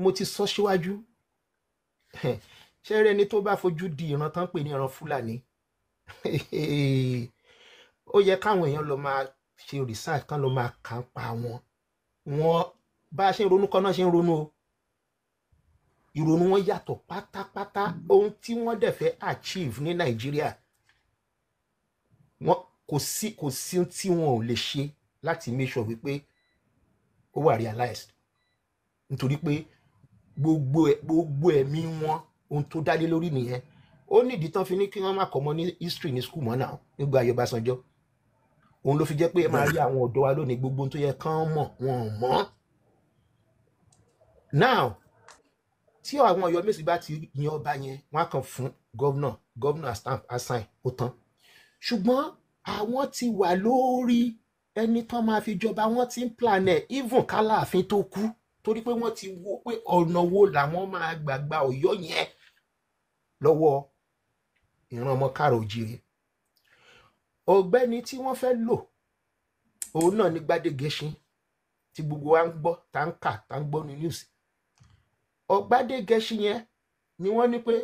mo ti sọ síwájú ṣé ẹni tó bá fojú di ìran tán pè ní ìran Fúlàní ó yẹ káwọn èèyàn lọ máa ṣe research kán lọ máa kà ń pa wọn bá a ṣe ń ronú kọ́ náà ṣe ń ronú o ìrònú wọn yàtọ̀ pátápátá ohun tí wọ́n dẹ̀ fẹ́ achieve ní Nàìjíríà wọn kò sí tí wọn ò lè ṣe láti make sure wípé ó wà realized nítorí pé gbogbo ẹ̀mí wọn ohun tó dálé lórí nìyẹn ó nídìí tán fi ní kí wọ́n má kọ́ mọ́ ní history ní school mọ́ náà nígbà ayé Ọbásanjọ́ òun ló fi jẹ́ pé ẹ máa rí àwọn ọ̀dọ́ wa lónìí gbogbo ohun tó yẹ kán mọ̀ wọn ò mọ̀ now tí àwọn Ọ̀yọ́ Mèsì bá ti yan ọba yẹn wọ́n á kàn fún gọ́vnà stamp assign ó tán ṣùgbọ́n àwọn ti wà lórí ẹni tán máa fi jọba wọ́n ti ń plan ẹ̀ even kálàáfin tó kú torí pé wọ́n ti wo pé ọ̀nà wo làwọn máa gbàgbà Ọ̀yọ́ yẹn lọ́wọ́ ìran ọmọ káàrọ̀ oòjíire ọ̀gbẹ́ni tí wọ́n fẹ́ lò òun náà ní Gbádégẹṣin tí gbogbo wa ń gbọ́ tá ń kà tá ń gbọ́ ní news Gbádégẹṣin yẹn ni wọ́n ní pé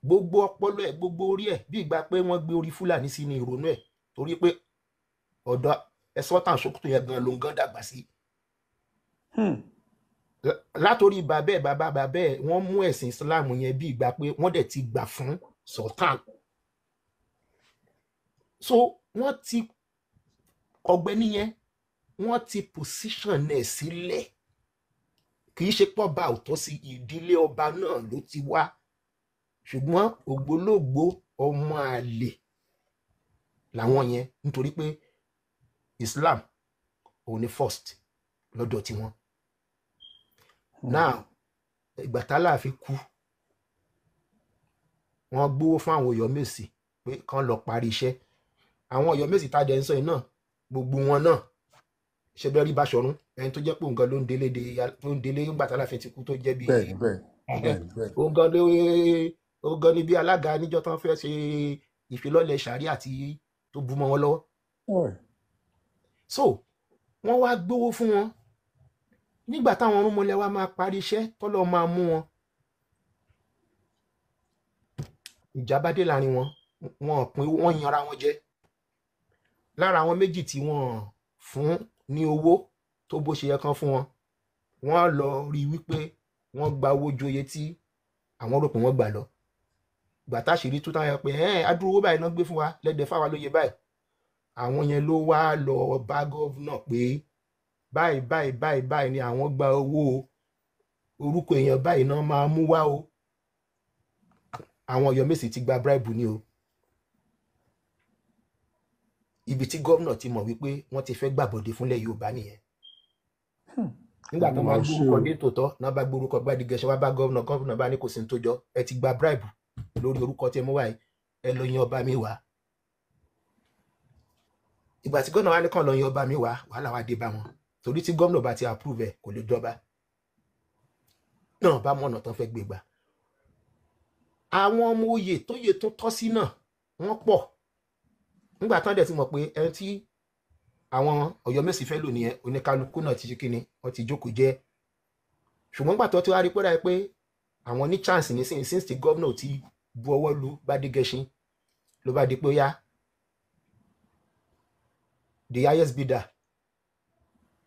gbogbo ọpọlọ ẹ̀ gbogbo orí ẹ̀ bí ìgbà pé wọ́n gbé orí Fúlàní sí ní ìrònú ẹ̀ torí pé ọ̀dọ̀ Ẹ̀sọ́tàn Sókótó yẹn gan ló ń gán dàgbà sí látòrí bàbá ẹ̀ wọ́n mú ẹ̀sìn Islam yẹn bí ìgbà pé wọ́n dẹ̀ ti gbà fún Sultan so wọ́n ti ọ̀gbẹ́ni yẹn wọ́n ti position ẹ̀ sílẹ̀ kì í ṣe pọ́ba òtọ́ sí ìdílé ọba náà ló ti wá ṣùgbọ́n ògbólógbò ọmọ àlè làwọn yẹn nítorí pé Islam òun ni first lọ́dọ̀ tiwọn now ìgbà t'Aláàfin kú wọ́n gbówó fún àwọn Ọ̀yọ́ Mèsì pé kán lọ parí iṣẹ́ àwọn Ọ̀yọ́ Mèsì tá a dẹ̀ ń sọ yìí náà gbogbo wọn náà ṣe bẹ́ẹ̀ rí Báṣọ̀run ẹni tó jẹ́ pé òun gan ló ń délé nígbà t'Aláàfin ti kú tó jẹ́ bí òun gan ni bí alága níjọ́ tán fẹ́ ṣe ìfilọ́lẹ̀ sàríà tí tó bú mọ́ wọn lọ́wọ́ so wọ́n wá gbówó fún wọn nígbà táwọn ọ̀rúnmọlẹ̀ wa máa parí iṣẹ́ tọ́lọ́ máa mú wọn ìjà bá dé láàrin wọ́n yanra wọn jẹ lára àwọn méjì tí wọ́n fún ní owó tó bó ṣe yẹ kán fún wọn wọ́n lọ rí wípé wọ́n gba owó ju iye tí àwọn rò pé wọ́n gbà lọ gbà táṣìírí tó táwọn yẹn pé adúrú owó báyìí náà gbé fún wa lẹ́dẹ̀ fáwa lóye báyìí àwọn yẹn ló wá lọ bá gọ́vnà pé báyìí ni àwọn gba owó orúkọ èèyàn báyìí náà máa mú wá o àwọn Ọ̀yọ́ Mèsì ti gba bribe ni o ibi tí gọ́vnà ti mọ̀ wípé wọ́n ti fẹ́ gbàbọ̀dé fúnlẹ̀ Yorùbá nìyẹn nígbà tó máa gbórúkọ dé tòótọ́ náà bá gbórúkọ Gbádégẹṣin wá bá gọ́vnà bá ní kò sí ní tó jọ ẹ ti gba bribe lórí orúkọ tí ẹ mú wáyé ẹ lọ yan ọba mi wá ìgbà tí gọ́vnà wá ní kàn lọ yan ọba mi wá wàhálà wá dé bá wọn torí tí gọ́vnà bá ti approve ẹ kò lè jọba náà bá mọ̀nà tán fẹ́ gbé gbà àwọn ọmọ oyè tó yẹ tó tọ́ sí náà wọ́n pọ̀ nígbà tán dẹ̀ ti mọ̀ pé ẹni tí àwọn Ọ̀yọ́ Mèsì fẹ́ lò nìyẹn oníkálukú náà ti ṣe kíni wọ́n ti jókòó jẹ́ ṣùgbọ́n gbà tó ti wá rí pé àwọn ní chance nísìnyí since the governor ti bu ọwọ́ lu Gbádégẹṣin ló bá di pé ó yá the highest bidder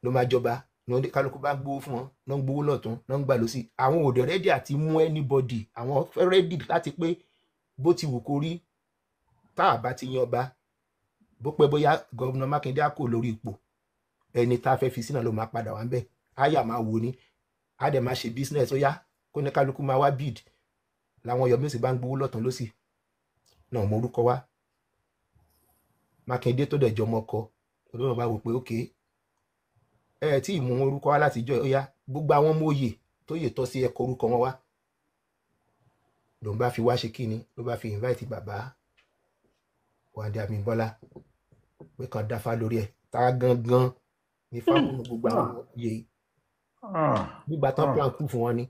ló máa jọba ní oníkálukú bá gbówó fún wọn náà ń gbówó lọ́tún náà ń gbà lọ́sì àwọn òde rẹ́dí àti mú anybody àwọn fẹ́ rẹ́dí láti pé bó ti wù kó rí tá a bá ti yan ọba bó pẹ́ bóyá gọ́vnà Mákindé á kò lórí ipò ẹni tá a fẹ́ fi sínú ló máa padà wá ń bẹ̀ áyà máa wò ní á dẹ̀ máa ṣe business ó yá kó ní kálukú máa wá bid làwọn Ọ̀yọ́ Mèsì bá ń gbowó lọ́tún lọ́sì náà mọ orúkọ wá Mákindé tó dẹ̀ jọmọ kọ olóòrùn bá wò pé ókè ẹ tí ì mú orúkọ wá láti jọ ó yá gbogbo àwọn ọmọ òye tó yè tọ́ sí ẹ̀kọ́ orúkọ wọn wá lòun bá fi wá ṣe kíni ló bá fi invite bàbá Wàndé Abímbọ́lá pé kan dáfá lórí ẹ̀ tá gangan ní fáwọn gbogbo àwọn òye nígbà tán plan kú fún wọn ni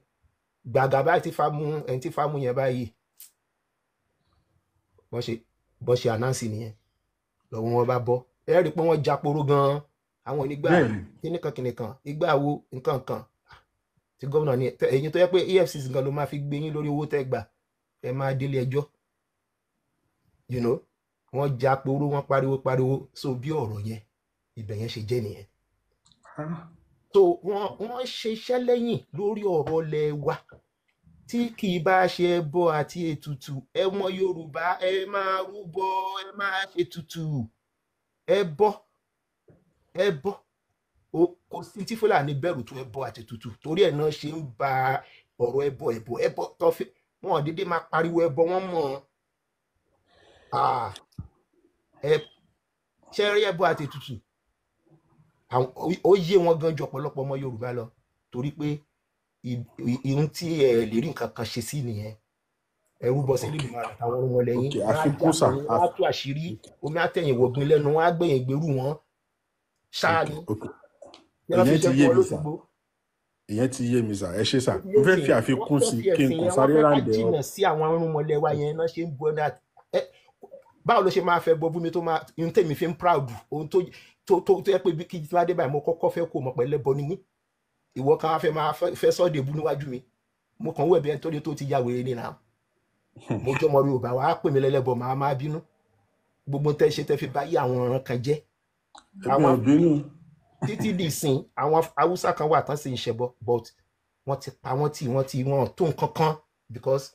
gbàgà báyìí tí fámú ẹni tí fámú yẹn báyìí bọ́ ṣe ànánsì nìyẹn lọ́wọ́ wọn bá bọ́ ẹ rí i pé wọ́n japoro gan-an àwọn onígbà kìnìkan ìgbà wo nǹkan kan tí gómìnà ní ẹ̀yin tó yẹ pé EFCC gan ló máa fi gbé yín lórí owó tẹ́ gbà ẹ máa délé ẹjọ́ you know wọ́n já poró wọ́n pariwo so bí ọ̀rọ̀ yẹn ibẹ̀ yẹn ṣe jẹ́ nìyẹn so wọ́n ṣe iṣẹ́ lẹ́yìn lórí ọ̀rọ̀ ilẹ̀ wa tí kì í bá ṣe ẹbọ àti ètùtù ẹ mọ Yorùbá ẹ máa rúbọ ẹ máa ṣe ètùtù ẹbọ kò sí tí Fúlàní bẹ̀rù tó ẹbọ àti ètùtù torí ẹ̀ náà ṣe ń ba ọ̀rọ̀ ẹbọ tọ́fẹ́ wọn ò dédé máa pariwo ẹbọ wọn mọ̀ ṣe rí ẹbọ àti ètùtù ó yé wọn gan ju ọ̀pọ̀lọpọ̀ ọmọ Yorùbá lọ torí pé ihun tí ẹ lè rí nǹkan kan ṣe sí nìyẹn ẹrú bọ sílẹ̀ ìgbìmọ̀ àtàwọn ọmọ lẹ́yìn wọn á tú àṣírí omi àtẹ̀yìn wọ̀gbìn lẹ́nu wọn á gbẹ̀yìn gbèrú wọn ṣáà ni ìyẹn ti yé mi sà ẹ ṣe sà mo fẹ́ fi àfikún sí kí n kàn sáré ráńdẹ̀ ọ́ jìnnà sí àwọn arúnmọlẹ̀ wa yẹn náà ṣe ń bu ọ́nà báwo ló ṣe máa fẹ́ gbọ́ bú mi tó máa ohun tèmi fi ń proud ohun tó yẹ pé kí tí wàá dé báyìí mo kọ́kọ́ fẹ́ kó mọ̀ pẹ̀lẹ́ bọ́ ni mí ìwọ kan wá fẹ́ máa fẹ́ sọ́ọ̀dẹ̀ bú níwájú mi mo kàn wẹ̀ bí ẹni tó ti ya wèrè nìyà mo jọ mọ Yorùbá wa á pè mí lẹ́lẹ́bọ̀ máa bínú gbogbo tẹ́ ṣe tẹ́ fi bá yí àwọn ọ̀ràn kan jẹ́ títí di ìsìn àwọn Haúsá kan wà tán sí ìṣẹ̀bọ but wọ́n ti pa wọ́n tó nǹkan kan because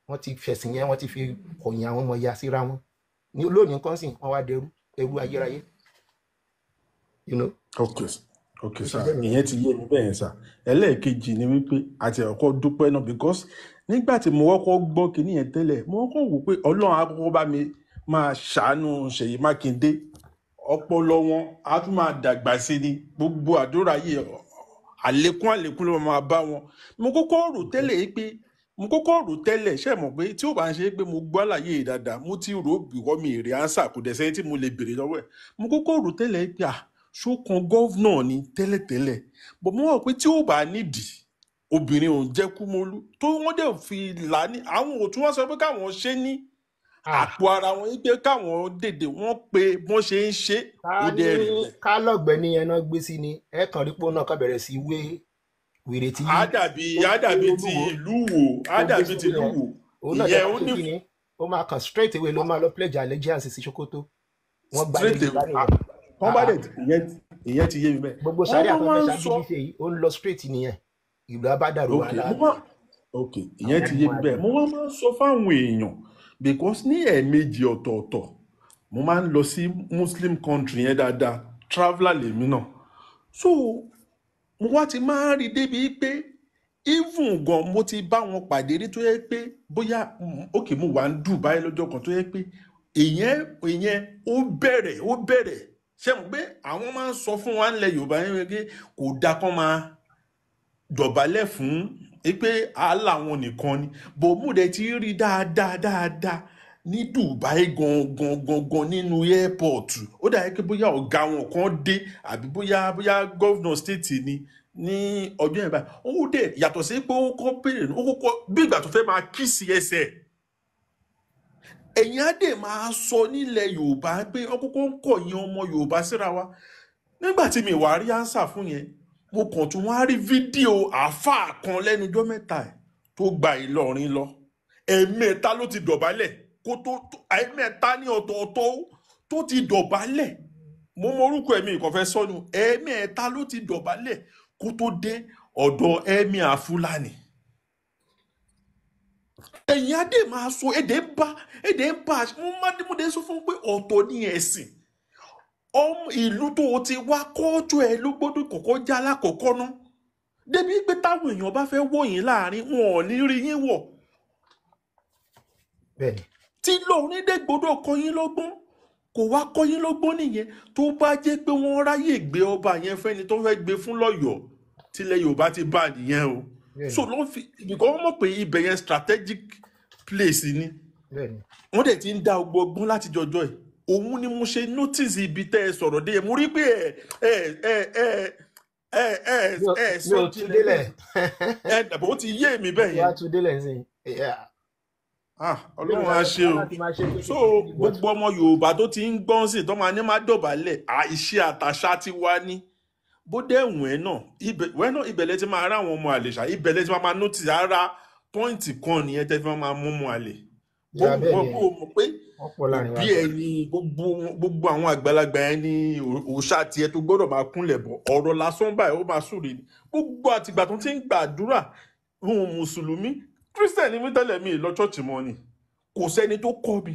wọ́n ti fẹ̀sìn yẹn wọ́n ti fi kọ̀yìn àwọn ọmọ ya síra wọn ní lónìí nǹkan sìn wọ́n wá dẹrú ẹrú ayérayé you know. ok sir ìyẹn ti yé mi bẹ́ẹ̀ yẹn sir ẹlẹ́ẹ̀kejì ni wípé àti ọkọ̀ dúpẹ́ náà because nígbà tí mo kọ́kọ́ gbọ́ kinní yẹn tẹ́lẹ̀ mo kọ́kọ́ wò pé Ọlọ́run á kọ́kọ́ bá mi máa ṣàánú Ṣèyí Mákindé ọpọlọ wọn á tún máa dàgbà sí ni gbogbo àdúrà yìí àlékún ló máa bá wọn mo kọ́kọ́ rò tẹ́lẹ̀ ṣe mọ̀ pé tí ó bá ń ṣe pé mo gbọ́ àlàyé dáadáa mo ti rò bìkọ́ mi èrè ánsà kò dẹ̀ sẹ́yìn tí mo lè béèrè lọ́wọ́ ẹ̀ mo kọ́kọ́ rò tẹ́lẹ̀ pé ṣókan gọ́vnà ni tẹ́lẹ̀tẹ́lẹ̀ bọ̀ mo wọ̀ pé tí ó bá nídìí obìnrin ò ń jẹ́ Kúmọ́lú tó wọ́n dẹ̀ fi là ní àwọn òtún wọn sọ pé káwọn ṣe ní àpò ara wọn yí pé káwọn dèdè wọn pé bọ́n ṣe ń ṣe ó dẹ̀ rí bẹ́ẹ̀. ká lọ́gbẹ̀ẹ́ ní ẹná gbé sí ni ẹ kàn rí pé ó náà ká bẹ̀rẹ̀ sí wé wèrè tí. àdàbí ti ìlú wò ìyẹn ó ní. ó máa kàn straight away ló máa lọ pledge allegiance sí Sokoto. wọ́n gba ilé ìgbà nìyẹn. wọ́n bá dẹ̀ ìyẹn ti yé mi bẹ́ẹ̀. gbogbo sáré àtọ́fẹ́ ṣáàbí ṣe yìí ó ń lọ straight nìyẹn ìlú abádàrú wà láàbù. ok ìyẹn ti yé mi bẹ́ẹ̀ mo máa ń sọ fáwọn èèyàn because ní ẹ̀ẹ̀mejì ọ̀tọ̀ọ̀tọ̀ mo máa ń lọ sí Muslim country yẹn dáadáa traveller lèmi náà so mo wá ti máa ń rí débi pé even gan mo ti bá wọn pàdé rí tó yẹ pé bóyá ok mo wà ní Dubai lọ́jọ́ kan tó yẹ pé ìyẹn ó bẹ̀rẹ̀ ṣe mo pé àwọn máa ń sọ fún wa nílẹ̀ Yorùbá yẹn pé kò dáa kán máa dọ̀bálẹ̀ fún pé aláwọn nìkan ni bò múdẹ ti rí dáadáa ní Dubai gangan nínú airport ó dà pé bóyá ọ̀gá wọn kan dé àbí bóyá governor state ni ní ọjọ́ yẹn báyìí ó dẹ̀ yàtọ̀ sí pé ó kọ́ bèrè ó kọ́kọ́ bí ìgbà tó fẹ́ máa kí sí ẹsẹ̀ ẹ̀yin á dẹ̀ máa sọ nílẹ̀ Yorùbá pé ọkọ́kọ́ ń kọ̀yìn ọmọ Yorùbá síra wa nígbà tí mi wà rí ánsà fún yẹn mo kàn tún wá rí fídíò àáfàá kan lẹ́nujọ́ mẹ́ta ẹ̀ tó gba Ìlọrin lọ ẹ̀ẹ̀mẹ́ta ló ti dọ̀bálẹ̀ ẹ̀ẹ̀mẹ́ta ní ọ̀tọ̀ọ̀tọ̀ tó ti dọ̀bálẹ̀ mo mọ orúkọ ẹ̀mí ìkọ̀fẹ́ sọ́nu ẹ̀ẹ̀mẹ́ta ló ti dọ̀bálẹ̀ kó tó dé ọ̀dọ̀ ẹ̀míà Fúlàní ẹ̀yin adé máa sọ èdè ń bá mo dé sọ fún pé ọ̀tọ̀ ní ẹ̀sìn ìlú tó o ti wá kọ́jú ẹ ló gbọ́dọ̀ kọ́kọ́ já lákọ̀ọ́kọ́ ná débi pé táwọn èèyàn bá fẹ́ wọ̀ yín láàrin wọn ò ní rí yín wọ̀ tí lóorin dé gbọ́dọ̀ kọ́ yín lọ́gbọ́n kò wá kọ́ yín lọ́gbọ́n nìyẹn tó bá jẹ́ pé wọ́n ráyè gbé ọba yẹn fẹ́ni tó fẹ́ gbé fún lọ́yọ̀ọ́ tílẹ̀ Yorùbá ti bá nìyẹn o so ló fi ìgbà wọn mọ̀ pé ibẹ̀ yẹn strategic place ni wọ́n dẹ̀ ti ń dá ọgbọ́n láti jọjọ́ ẹ̀ òun ni mo ṣe notice ibi tẹ́ ẹ sọ̀rọ̀ dé mo rí pé mi ò tún délẹ̀ dàbọ̀ ó ti yé mi bẹ́ẹ̀ yẹn. Ọlọ́run á ṣe o so gbogbo ọmọ Yorùbá tó ti ń gbọ́n sí tó máa ní má dọ̀bálẹ̀ àìṣe àtàṣà ti wá ní bó dẹ̀ wọ̀n náà ibẹ̀ lẹ ti máa rá àwọn ọmọ àlè ṣá, ibẹ̀ lẹ ti máa notice ara pọ́ìntì kan nìyẹn tẹ́ fi máa mú ọmọ àlè. bó ìyá bẹ́ẹ̀ mọ̀ ni bó mọ̀ pé wọ́n pọ̀ láàrin wa òbí gan. ẹni gbogbo àwọn àgbàlagbà ẹni òòṣà tiẹ̀ tó gbọ́dọ̀ máa kúnlẹ̀ bọ̀ ọ̀rọ̀ lásán báyìí ó máa súre ni. Gbogbo àtìgbà tó ti ń gbàdúrà ohun mùsùlùmí kírísítẹ̀nì mi tẹ́lẹ̀ mi lọ ṣọ́ọ̀ṣì mọ́ ni kò sẹ́ni tó kọ́ mi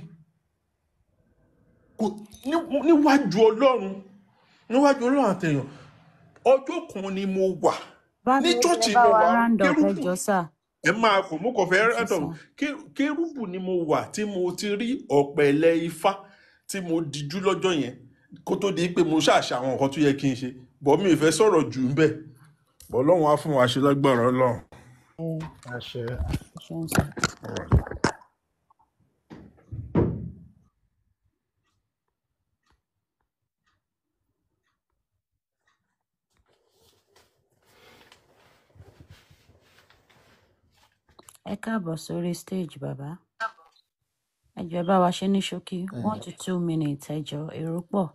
níwájú ọlọ́run àtẹ̀yàn. Ọjọ́ kan ni mo wà bá ní mi ẹ ṣọ́ọ̀ṣì bá mo wa wà round up ẹ kérúbù jọ sà. ẹ máa kò mú kàn fẹ́ Yes, rẹ́tọ̀ sir. kérúbù ni mo wà tí mo ti rí ọ̀pẹ̀lẹ̀ ifá tí mo dijú lọ́jọ́ yẹn kó tó di pé mo ṣàṣà àwọn nǹkan tó yẹ kí n ṣe bọ́ mi ì fẹ́ sọ̀rọ̀ jù ń bẹ̀ bọ́ ọlọ́run á fún wa ṣe lágbára ọlọ́run. àṣẹ. Ṣeun sà. Ẹ káàbọ̀ sórí stage bàbá. Ẹ jọ̀ọ́ ẹ bá wa ṣe ní ṣókí 1 to 2 minutes ẹ jọ̀ọ́ èrò pọ̀.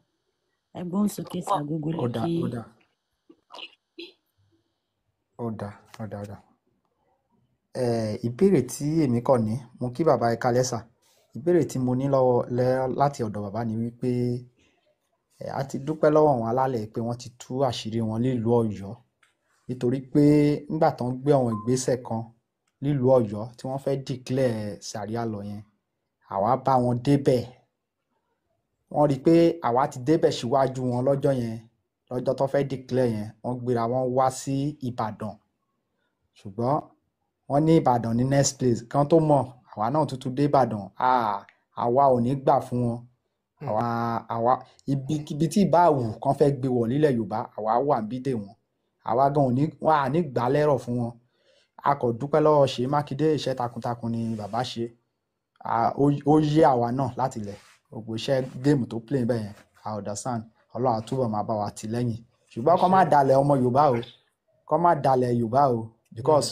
Ẹ gbóhùn sókè sàgógó lè ó dà kí ó dà ó dà ó dà ó dà. Ìbéèrè tí èmi kàn ní mo kí bàbá ẹ kalẹ́ sà. Ìbéèrè tí mo ní láti ọ̀dọ̀ bàbá ni wípé a ti dúpẹ́ lọ́wọ́ àwọn alálẹ̀ pé wọ́n ti tú àṣírí wọn nílùú Ọ̀yọ́ nítorí pé nígbà tó ń gbé àwọn ìgbésẹ̀ kan nílùú Ọ̀yọ́ tí wọ́n fẹ́ declare sàríà lọ yẹn àwa bá wọn débẹ̀ wọ́n rí i pé àwa ti débẹ̀ síwájú wọn lọ́jọ́ yẹn lọ́jọ́ tó fẹ́ declare yẹn wọ́n gbéra wọn wá sí Ìbàdàn ṣùgbọ́n wọ́n ní Ìbàdàn ní next place kan tó mọ̀ àwa náà tuntun dé Ìbàdàn àwa ò ní gbà fún wọn àwa ibi tí ìbá wù kán fẹ́ gbé wọ̀ nílẹ̀ Yorùbá àwa wà ń bí dè wọ́n àwa gan wọn à ní gbà lẹ́rọ̀ fún wọn. A kò dúpẹ́ lọ́wọ́ Ṣèyí Mákindé iṣẹ́ takuntakun ni bàbá ṣe ó yé àwa náà láti ilẹ̀ gbogbo iṣẹ́ géèmù tó play bẹ́ẹ̀ yẹn I understand Ọlọ́run á túbọ̀ máa bá wa tì lẹ́yìn ṣùgbọ́n kọ́ má dalẹ̀ ọmọ Yorùbá o kọ́ má dalẹ̀ Yorùbá o because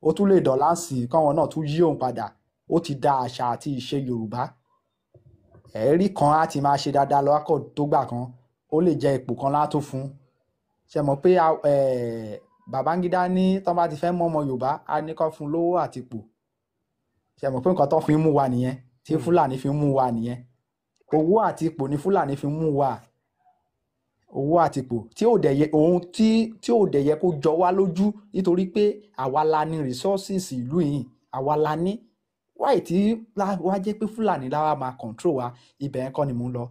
ó tún lè dọ̀lá sí i káwọn náà tún yí òun padà ó ti da àṣà àti ìṣe Yorùbá ẹ̀rí kan á ti máa ṣe dáadáa lọ́kọ̀ tó gbà kan ó lè jẹ ipò kan látó fún ṣe mọ̀ pé Babangida ní tán bá ti fẹ́ mọ́ ọmọ Yorùbá á ní kán fún lówó àti ipò ṣe mọ̀ pé nǹkan tó fi ń mú wa nìyẹn tí Fúlàní fi ń mú wa nìyẹn owó àti ipò ni Fúlàní fi ń mú wa owó àti ipò tí ò dẹ̀ yẹ ohun tí ò dẹ̀ yẹ kó jọ wá lójú nítorí pé àwa la ní resources ìlú yìí àwa la ní wáì tí wá jẹ́ pé Fúlàní láwa máa control wa ibẹ̀ yẹn kọ́ ni mò ń lọ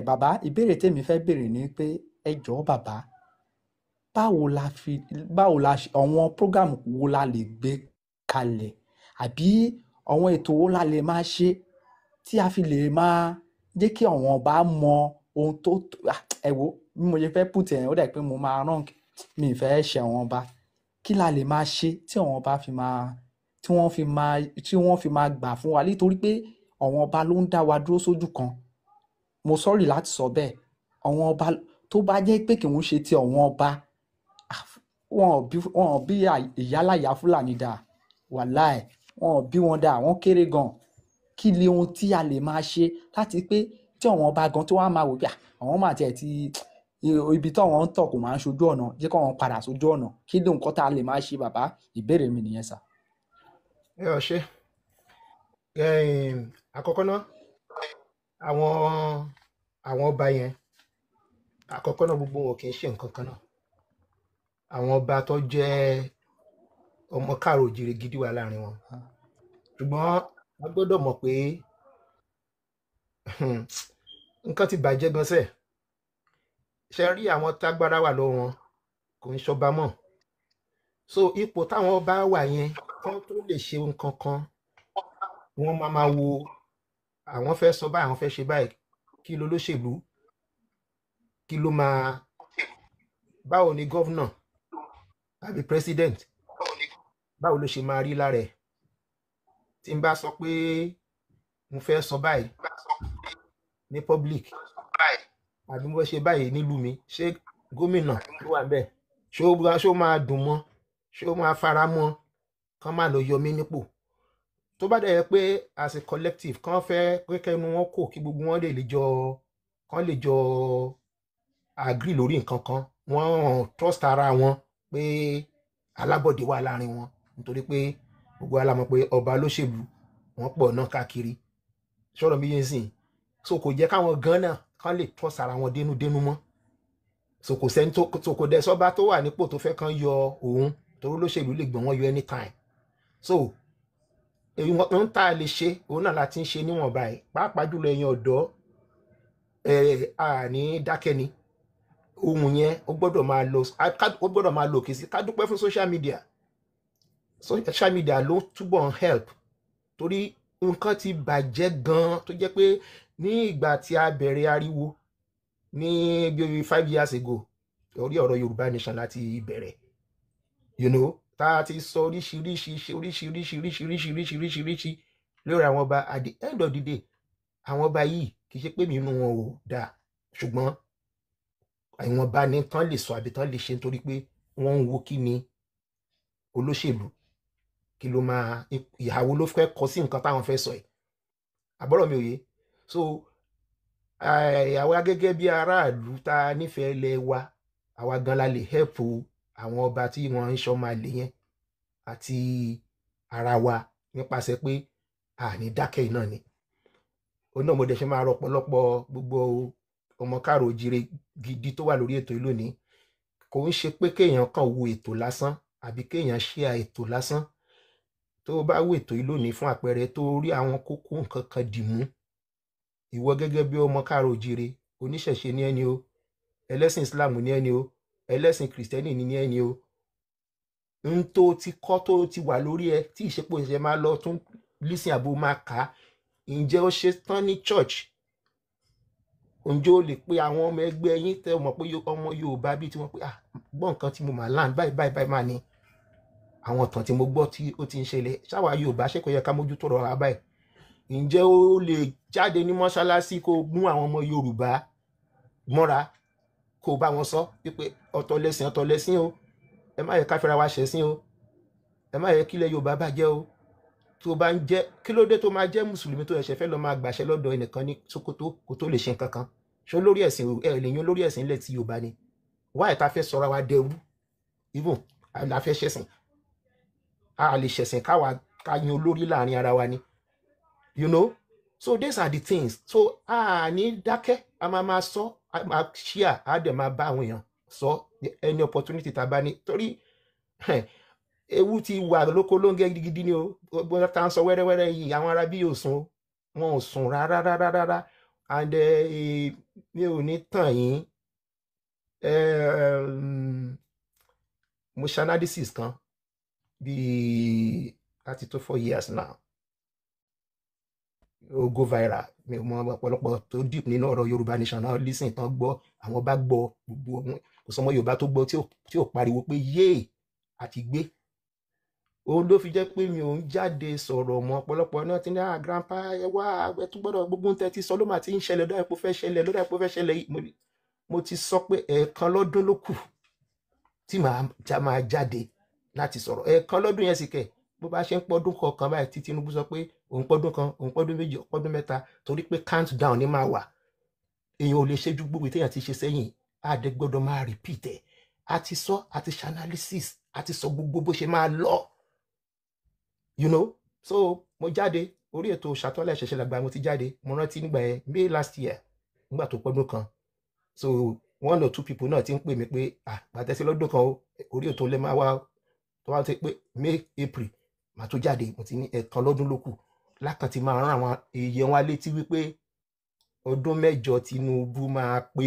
bàbá ìbéèrè tèmi fẹ́ béèrè ni pé ẹ jọ̀ọ́ bàbá báwo la àwọn program wo la lè gbé kalẹ̀ àbí àwọn ètò wo la lè máa ṣe tí a fi lè máa jẹ́ kí àwọn ọba mọ ohun tó ẹ wo bí mo ṣe fẹ́ put ẹ̀ ó dà pé mo máa rán mi ìfẹ́ ṣe àwọn ọba kí la lè máa ṣe tí àwọn ọba fi máa tí wọ́n fi máa gbà fún wa nítorí pé àwọn ọba ló ń dá wa dúró sójú kan mo sọ́rí láti sọ bẹ́ẹ̀ àwọn ọba tó bá jẹ́ pé kì í ṣe ti àwọn ọba wọn ò bí ìyálàyà Fúlàní dà wàláì wọn ò bí wọn dà wọn kéré gan kí ni ohun tí a lè máa ṣe láti pé tí àwọn ọba gan tó wá máa wò pé àwọn máa tiẹ̀ ti ibi tí àwọn ń tọ̀ kò máa ń ṣojú ọ̀nà jẹ́ kó wọn padà sójú ọ̀nà kí ni nǹkan tá a lè máa ṣe bàbá ìbéèrè mi nìyẹn sà. ẹ ọ ṣe àkọ́kọ́ náà àwọn ọba yẹn àkọ́kọ́ náà gbogbo wọn kì í ṣe nǹkan kan náà àwọn ọba tó jẹ́ ọmọ káàró òjìrè gidi wà láàrin wọn ṣùgbọ́n a gbọ́dọ̀ mọ̀ pé nǹkan ti bàjẹ́ gan sẹ́ẹ̀ ṣe rí àwọn tágbára wà lọ́wọ́ wọn kò ń ṣọba mọ́ so ipò táwọn ọba wà yẹn kán tó lè ṣe nǹkan kan wọ́n máa wo àwọn fẹ́ sọ báyìí àwọn fẹ́ ṣe báyìí kí ló lóṣèlú kí ló máa báwo ni gọ́vnà àbí president báwo ló ṣe máa rí lára ẹ̀ tí n bá sọ pé mo fẹ́ sọ báyìí ní public àbí mo fẹ́ ṣe báyìí nílùú mi ṣé gómìnà ló wà bẹ́ẹ̀ ṣó máa dùn mọ́ ṣó máa fara mọ́ kán má lọ yọ mí nípò tó bá dẹ̀ yẹ pé as a collective kán fẹ́ kẹ́kẹ́ inú wọn kò kí gbogbo wọn lè jọ agree lórí nǹkan kan wọ́n trust ara wọn pé alábọ̀dé wà láàrin wọn nítorí pé gbogbo alámọ̀ pé ọba olóṣèlú wọ́n pọ̀ náà káàkiri sọ̀rọ̀ mi yẹn sìn so kò jẹ́ káwọn gan náà kán lè trust ara wọn dénúdénú mọ́ so kò sẹ́ni tó kò dẹ̀ sọ́ba tó wà nípò tó fẹ́ kán yọ òun torí olóṣèlú lè gbọ́n wọn yọ anytime so èyí wọn ń tà lè ṣe òun náà láti ń ṣe níwọ̀nba ẹ̀ pàápàá jùlọ ẹ̀yin ọ̀dọ́ àní dákẹ́ ni ohun yẹn ó gbọ́dọ̀ máa lò kì í sí ká dúpẹ́ fún social media ló túbọ̀ ń help torí nǹkan ti bàjẹ́ gan-an tó jẹ́ pé ní ìgbà tí a bẹ̀rẹ̀ ariwo ní bí 5 years ago orí ọ̀rọ̀ Yorùbá Nation láti bẹ̀rẹ̀ tá a ti sọ oríṣiríṣi lórí àwọn ọba at the end of the day àwọn ọba yìí kì í ṣe pé mi inú wọn ò dáa ṣùgbọ́n àwọn ọba ní tán lè sọ àbí tán lè ṣe nítorí pé wọ́n ń wo kí ni olóṣèlú kí ló máa ìhàwó ló fẹ́ kọ sí nǹkan táwọn fẹ́ sọ ẹ̀ àbọ̀rọ̀ mi ò yé so àwa gẹ́gẹ́ bí aráàlú tá a nífẹ̀ẹ́ ilẹ̀ wa àwa gan la lè help àwọn ọba tí wọ́n ń ṣọ́ máa lè yẹn àti ara wa nípasẹ̀ pé àní dákẹ́ iná ni ó náà mo dẹ̀ ṣe máa rọ ọ̀pọ̀lọpọ̀ gbogbo ọmọ káàrọ̀ oòjíire gidi tó wà lórí ètò yìí lónìí kò ń ṣe pé kéèyàn kàn wo ètò lásán àbí kéèyàn share ètò lásán tó bá wo ètò yìí lónìí fún àpẹẹrẹ tó rí àwọn kókó nǹkan kan dì mú ìwọ gẹ́gẹ́ bí ọmọ káàrọ̀ oòjíire oníṣẹ̀ṣe ní ẹni o ẹlẹ́sìn Islam ní ẹni o ẹlẹ́sìn kìrìsìtẹ́nì ní ẹni o ń tó ti kọ́ tó ti wà lórí ẹ tí ìṣepò ìṣẹ́ máa lọ tún lísìn àbò máa kà á ǹjẹ́ ó ṣe tán ní church ǹjẹ́ ó lè pe àwọn ọmọ ẹgbẹ́ yín tẹ́ mọ̀ pé ọmọ Yorùbá bíi tí wọ́n pé gbọ́ nǹkan tí mo máa land báyìí máa ní àwọn ọ̀tàn tí mo gbọ́ tí ó ti ń ṣẹlẹ̀ ṣáwa Yorùbá ṣe kò yẹ ká mójútó rọra báyìí ǹjẹ́ ó lè jáde ní mọ́ṣáláṣí kó mú àwọn ọmọ Yorùbá mọ́ra kó bá wọn sọ pé ọ̀tọ̀ lẹ́sìn o ẹ má yẹ ká fẹ́ra wa ṣẹ̀sìn o ẹ má yẹ kílẹ̀ Yorùbá bàjẹ́ o tó bá ń jẹ́ kí ló dé tó máa jẹ́ mùsùlùmí tó ẹ̀ṣẹ̀ fẹ́ lọ máa gbàṣẹ lọ́dọ̀ ẹnìkan ní Sókótó kó tó lè ṣe nǹkan kan ṣó lórí ẹ̀sìn lè yan lórí ẹ̀sìn ilẹ̀ tí Yorùbá ni wá ìta fẹ́ sọra wa dẹrú even la fẹ́ ṣẹ̀sìn a lè ṣẹ̀sìn ká yan olórí láàrin ara wa ni so these are the things so a ní dákẹ́ a máa sọ a máa ṣíà a dẹ̀ máa bá àwọn èèyàn sọ any opportunity tá a bá ní torí ewu ti wà lóko lóńgẹ́ gidigidi ni o gbọ́dọ̀ tá à ń sọ wẹ́rẹ́wẹ́rẹ́ yìí àwọn ará bí yóò sùn wọn ò sùn rárá and mi ò ní tàn yín mo ṣe analysis kan bíi láti tó 4 years now ó go viral mi ò mọ ọ̀pọ̀lọpọ̀ tó deep nínú ọ̀rọ̀ Yorùbá Nation náà lísìn tán gbọ́ àwọn bá gbọ́ gbogbo kò sọmọ Yorùbá tó gbọ́ tí ò pariwo pé yéè àti gbé òun ló fi jẹ́ pé mi ò ń jáde sọ̀rọ̀ mọ́ ọ̀pọ̀lọpọ̀ náà ti ní grandpa ẹ wá ẹ tún gbọ́dọ̀ gbogbo ń tẹ́tí sọ ló máa ti ń ṣẹlẹ̀ lọ́dọ̀ ẹ̀pọ̀ fẹ́ ṣẹlẹ̀ mo ti sọ pé ẹ̀ẹ̀kan lọ́dún ló kù tí máa jáde láti sọ̀rọ̀ ẹ̀ẹ̀kan lọ́dún yẹn sì kẹ̀ bó bá ṣe ń pọ́dún kọ̀ọ̀kan báyìí tí Tinubu sọ pé òun pọ́dún kan òun pọ́dún méjì pọ́dún mẹ́ta torí pé countdown ní máa wà èèyàn ò lè ṣe ju gbogbo téèyàn ti ṣe sẹ́yìn àdẹ gbọ́dọ̀ máa repeat ẹ̀ àti sọ àti ṣe analysis àti sọ gbogbo bó ṣe máa lọ so mo jáde orí ètò Ṣàtúnlẹ̀ Ìṣẹ̀ṣẹ̀ Làgbà mo ti jáde mo rántí nígbà yẹn May last year nígbà tó pọ́dún kan so 1 or 2 people náà ti ń pè mí pé gbàtẹ́sí lọ́dún kan orí ètò lè máa wá tó wá ti pé May April màá tó jáde mo ti ní ẹ̀ẹ̀kan lọ́dún ló kù lákàn ti máa rán àwọn èèyàn wa létí wípé ọdún 8 Tinubu máa pé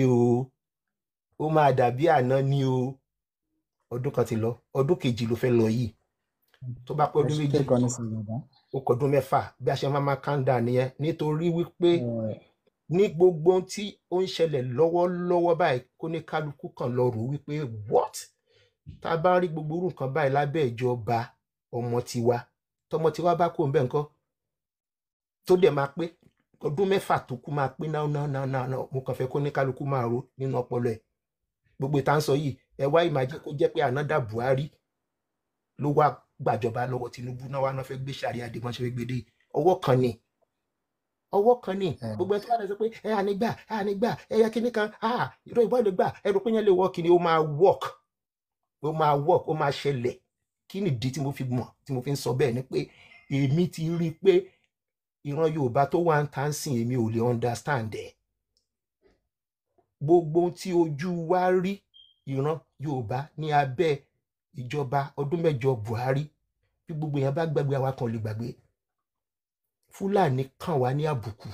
ó máa dàbí àná ní o ọdún kan ti lọ ọdún kejì ló fẹ́ lọ yìí tó bá pẹ́ ọdún méjì ó kọdún 6 bí a ṣe máa kanda nìyẹn nítorí wípé ní gbogbo tí ó ń ṣẹlẹ̀ lọ́wọ́lọ́wọ́ báyìí kó ní kálukú kan lọ rò wípé what tá a bá rí gbogbo irú nǹkan báyìí lábẹ́ ìjọba ọmọ tọmọ tiwa bá kó ń bẹ́ nǹkan tó dẹ̀ máa pé ọdún 6 tó kú máa pé náà mo kàn fẹ́ kó ní kálukú máa ro nínú ọpọlọ ẹ̀ gbogbo ìta ń sọ yìí ẹ wá ìmájẹ́ kó jẹ́ pé ànádà Buhari ló wá gbàjọba lọ́wọ́ Tinubu náà wá náà fẹ́ gbé sàrí àdìmọ́ ṣe gbé dé ọwọ́ kan ni ọwọ́ kan ní ẹ gbogbo ẹ tó bá dẹ̀ sọ pé ẹ ànígbà ẹ yẹ kíní kan ìró ìbọn lè gbà ẹ rò pé yẹn lè wọ́ kíní ó máa work ó máa ṣẹlẹ̀. Kí nìdí tí mo fi mọ̀ tí mo fi ń sọ bẹ́ẹ̀ ni pé èmi ti rí i pé ìran Yorùbá tó wà ń tà ń sìn èmi ò lè understand ẹ̀. Gbogbo ohun tí ojú wa rí ìran Yorùbá ní abẹ́ ìjọba ọdún 8 Buhari bí gbogbo èèyàn bá gbàgbé àwa kan lè gbàgbé. Fúlàní kàn wá ní àbùkù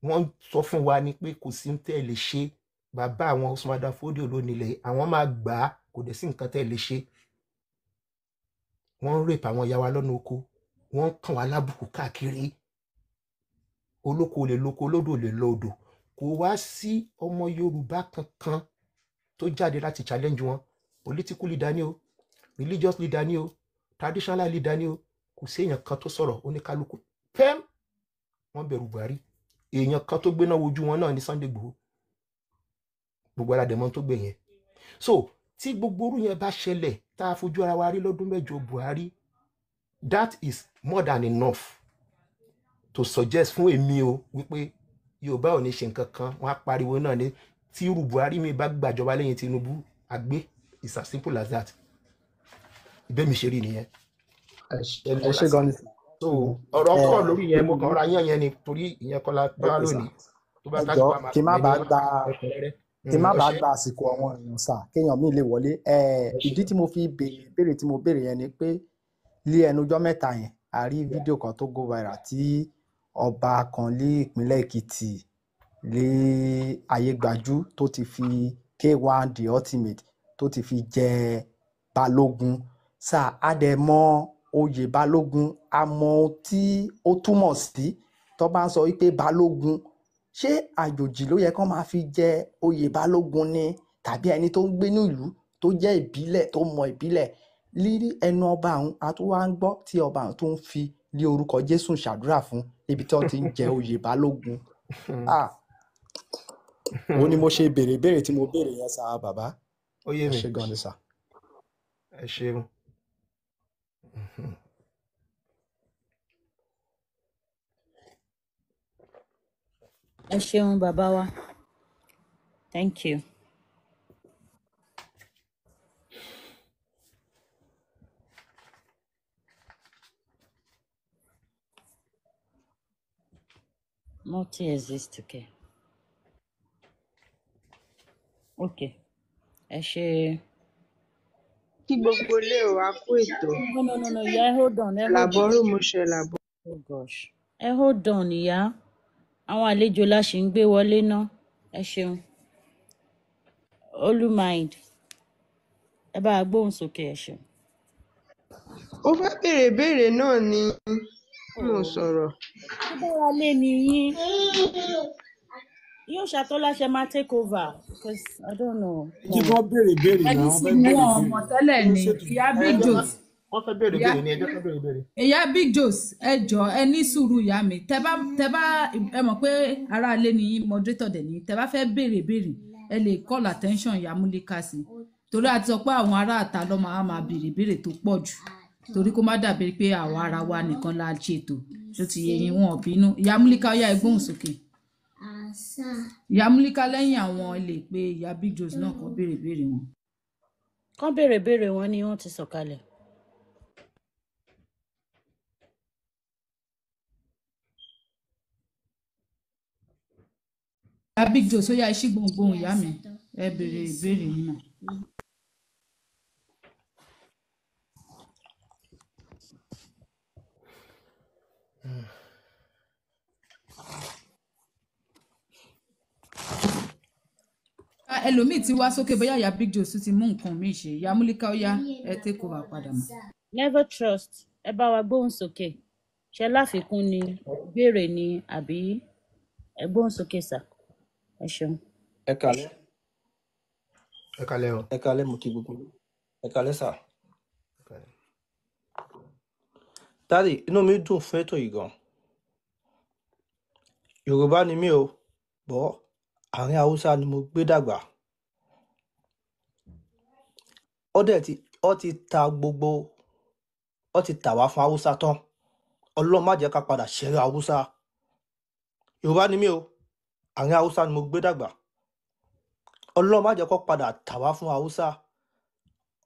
wọ́n sọ fún wa ni pé kò sí ń tẹ́ lè ṣe bàbá àwọn Usman Dan Fodio lónìí àwọn máa gbà á kò dẹ̀ sí nǹkan tẹ́ lè ṣe. Wọ́n ń rèpà àwọn ìyá wa lọ́nà oko wọ́n ń kàn wá lábùkù káàkiri. Olóko lè lóko olódò lè lọ odò. Kò wá sí ọmọ Yorùbá kankan tó jáde láti challenge wọn. Political leader ni o, religious leader ni o, traditional leader ni o, kò sí èèyàn kan tó sọ̀rọ̀ oníkálukú pẹ́m wọ́n bẹ̀rù Buhari. Èèyàn kan tó gbéná wojú wọn náà ní Sunday Igboho. Gbogbo ara dẹ̀mọ́ tó gbé yẹn. So tí gbogbo orú yẹn bá ṣẹlẹ̀ tá a fojú ara wa rí lọ́dún 8 Buhari, that is more than enough to suggest fún èmi o wípé Yorùbá ò ní ṣe nǹkan kan wọ́n á pariwo náà ní tí irú Buhari mi bá gbàjọba lẹ́yìn Tinubu àgbé. It's as simple as that. Ibẹ̀ mi ṣe rí nìyẹn. ẹ ṣé gan ni sà. So ọ̀rọ̀ kọ́ lórí yẹn mo kàn ra yẹn ni torí ìyẹn kọ́ la bá Okay, sà. lónìí tó bá ẹ tájú jọ bá máa kí n má pè ní bàa gba ẹ̀kúnrẹ́rẹ́. kí n má Ó bàa ṣe gba àsìkò àwọn èèyàn sà kéèyàn míì lè wọlé ìdí tí mo fi béèrè ìbéèrè tí mo béèrè yẹn ni pé lé ẹnujọ́ mẹ́ta yẹn a rí fídíò kan tó go viral tí ọba kan ní ìpínlẹ̀ Èkìtì lé Ayégbájú tó ti fi K1 the ultimate tó ti fi jẹ balógun sà á dẹ̀ mọ oyè balógun a mọ ohun tí ó túmọ̀ sí tó bá ń sọ wípé balógun ṣé àjòjì ló yẹ kán máa fi jẹ oyè balógun ni tàbí ẹni tó ń gbé ní ìlú tó jẹ́ ìbílẹ̀ tó mọ ìbílẹ̀ lírí ẹnu ọba àwọn àtúwá ń gbọ́ tí ọba àwọn tó ń fi lé orúkọ Jésù ṣàdúrà fún ibi tí wọ́n ti ń jẹ oyè balógun òun ni mo ṣe béèrè ìbéèrè tí mo béèrè yẹn sà bàbá ó yé ẹ mi ṣé gan ni sà. ẹ ṣeun. ẹ ṣeun bàbá wa. Thank you. Multi-exist, okay. Okay. Ẹ ṣe. Kí gbogbo ilé ò wá kú ètò. No. Yeah, hold on. Làbọ́rú mo ṣe làbọ́. Oh gosh. Hold on, ìyá. Àwọn àlejò la ṣì ń gbé wọlé ná. Ẹ ṣeun. Olúmind. Ẹ bá a gbóhùn sókè ẹ ṣeun. Ó fẹ́ béèrè ìbéèrè náà ni mo sọ̀rọ̀. Ẹ bá wa lé ní yín. Yóò ṣàtọ́láṣẹ máa take over because I don't know. Jí wọ́n béèrè béèrè ẹni náà wọ́n sì fẹ́ mú béèrè ọmọ tẹ́lẹ̀ béèrè. ní ìyá Big Jose Wọ́n fẹ́ béèrè ìyá béèrè ní ẹjọ́ fẹ́ béèrè béèrè. ìyá Big Jose ẹ jọ ẹ ní sùúrù ìyá mi tẹ bá ẹ mọ̀ pé aráalé ni yín moderator dẹ̀ ní tẹ bá fẹ́ béèrè béèrè ẹ lè call attention ìyá Múlíkà sí torí a ti sọ pé àwọn ará àta ló máa béèrè béèrè tó pọ̀ jù torí kó má dàbí pé àwa ara wa nìkan la ṣètò tó ti yẹ yín wọn bínú ìyá Múlíkà ó yá ẹ gbóhùn sókè. Ìyá Múlíkà lẹ́yìn àwọn ilé pé ìyá Big Jose náà kan béèrè béèrè wọn. Kán béèrè béèrè wọn ni wọ́n ti sọ̀kalẹ̀. Ìyá Big Jose ó yá iṣẹ́ gbohùngbohùn ìyá mi ẹ béèrè ìbéèrè yín náà. Ẹlòmíì ti wá sókè bóyá ìyá Big Jose ti mú nǹkan míì ṣe ìyá Múlíkà ó yá ẹ take over padà mọ́. Never trust. Ẹ bá wa gbóhùn sókè. Ṣé láfikún ni béèrè ni àbí ẹ gbóhùn sókè sà? Ẹ ṣeun. Ẹ kálẹ́. Ẹ kálẹ́ o. Ẹ kálẹ́ mo kí gbogbo yín. Ẹ kálẹ́ sà. Ẹ kálẹ́. Daddy, inú mi dùn fún ètò yìí gan. Yorùbá ni mí o, bọ́ àárín Haúsá ni mo gbé dàgbà. Ó ti tà wá fún Haúsá tán. Ọlọ́run má jẹ́ ká padà ṣeré Haúsá. Yorùbá ni mí o àárín Haúsá ni mo gbé dàgbà Ọlọ́run má jẹ́ kó padà tà wá fún Haúsá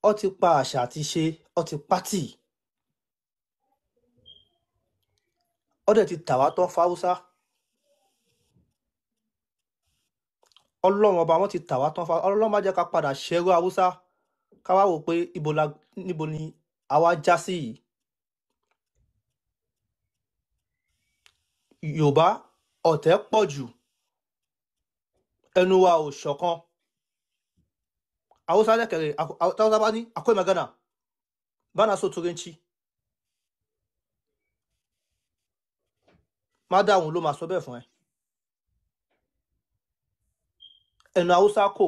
ó ti pa àṣà àti ṣe ó ti pátì ó dẹ̀ ti tà wá tán fún Haúsá Ọlọ́run ọba wọn ti tà wá tán fún Ọlọ́run má jẹ́ ká padà ṣẹ́rú Haúsá ká wá wò pé níbo ni àwa já sí yìí Yorùbá ọ̀tẹ̀ pọ̀ jù ẹnu wa ò ṣọ̀kan Haúsá lẹ́kẹ̀rẹ̀ Haúsá bá ní akwai magana bana so turanci má dáhùn ló máa sọ bẹ́ẹ̀ fún ẹ ẹnu Haúsá kò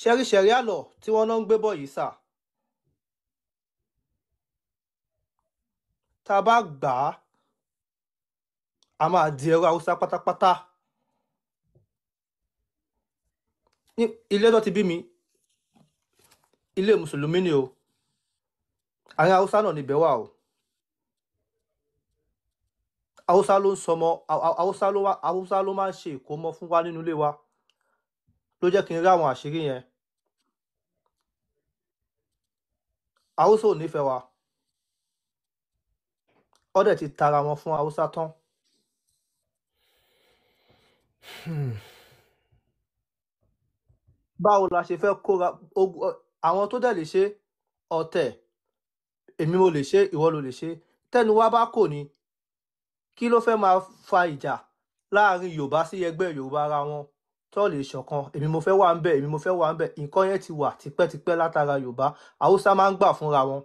ṣẹ́ríṣẹ́rí àlọ́ tí wọ́n náà ń gbé bọ̀ yìí sà tá a bá gbà á máa di ẹrú Haúsá pátápátá ní ilé tó ti bí mi ilé mùsùlùmí ni o àárín Haúsá náà níbẹ̀ wà o Haúsá ló ń sọmọ Haúsá ló máa ń ṣe ìkómọ fún wa nínú ilé wa ló jẹ́ kí n rí àwọn àṣírí yẹn Haúsá ò nífẹ̀ẹ́ wa ó dẹ̀ ti tara wọn fún Haúsá tán báwo la ṣe fẹ́ kóra àwọn tó dẹ̀ lè ṣe ọ̀tẹ̀ èmi mo lè ṣe ìwọ ló lè ṣe tẹ́nu wa bá kò ní kí ló fẹ́ máa fa ìjà láàrin Yorùbá sí ẹgbẹ́ Yorùbá ara wọn tó lè ṣọ̀kan èmi mo fẹ́ wà ń bẹ̀ èmi mo fẹ́ wà ń bẹ̀ nǹkan yẹn ti wà tipẹ́tipẹ́ látara Yorùbá Haúsá máa ń gbà fúnra wọn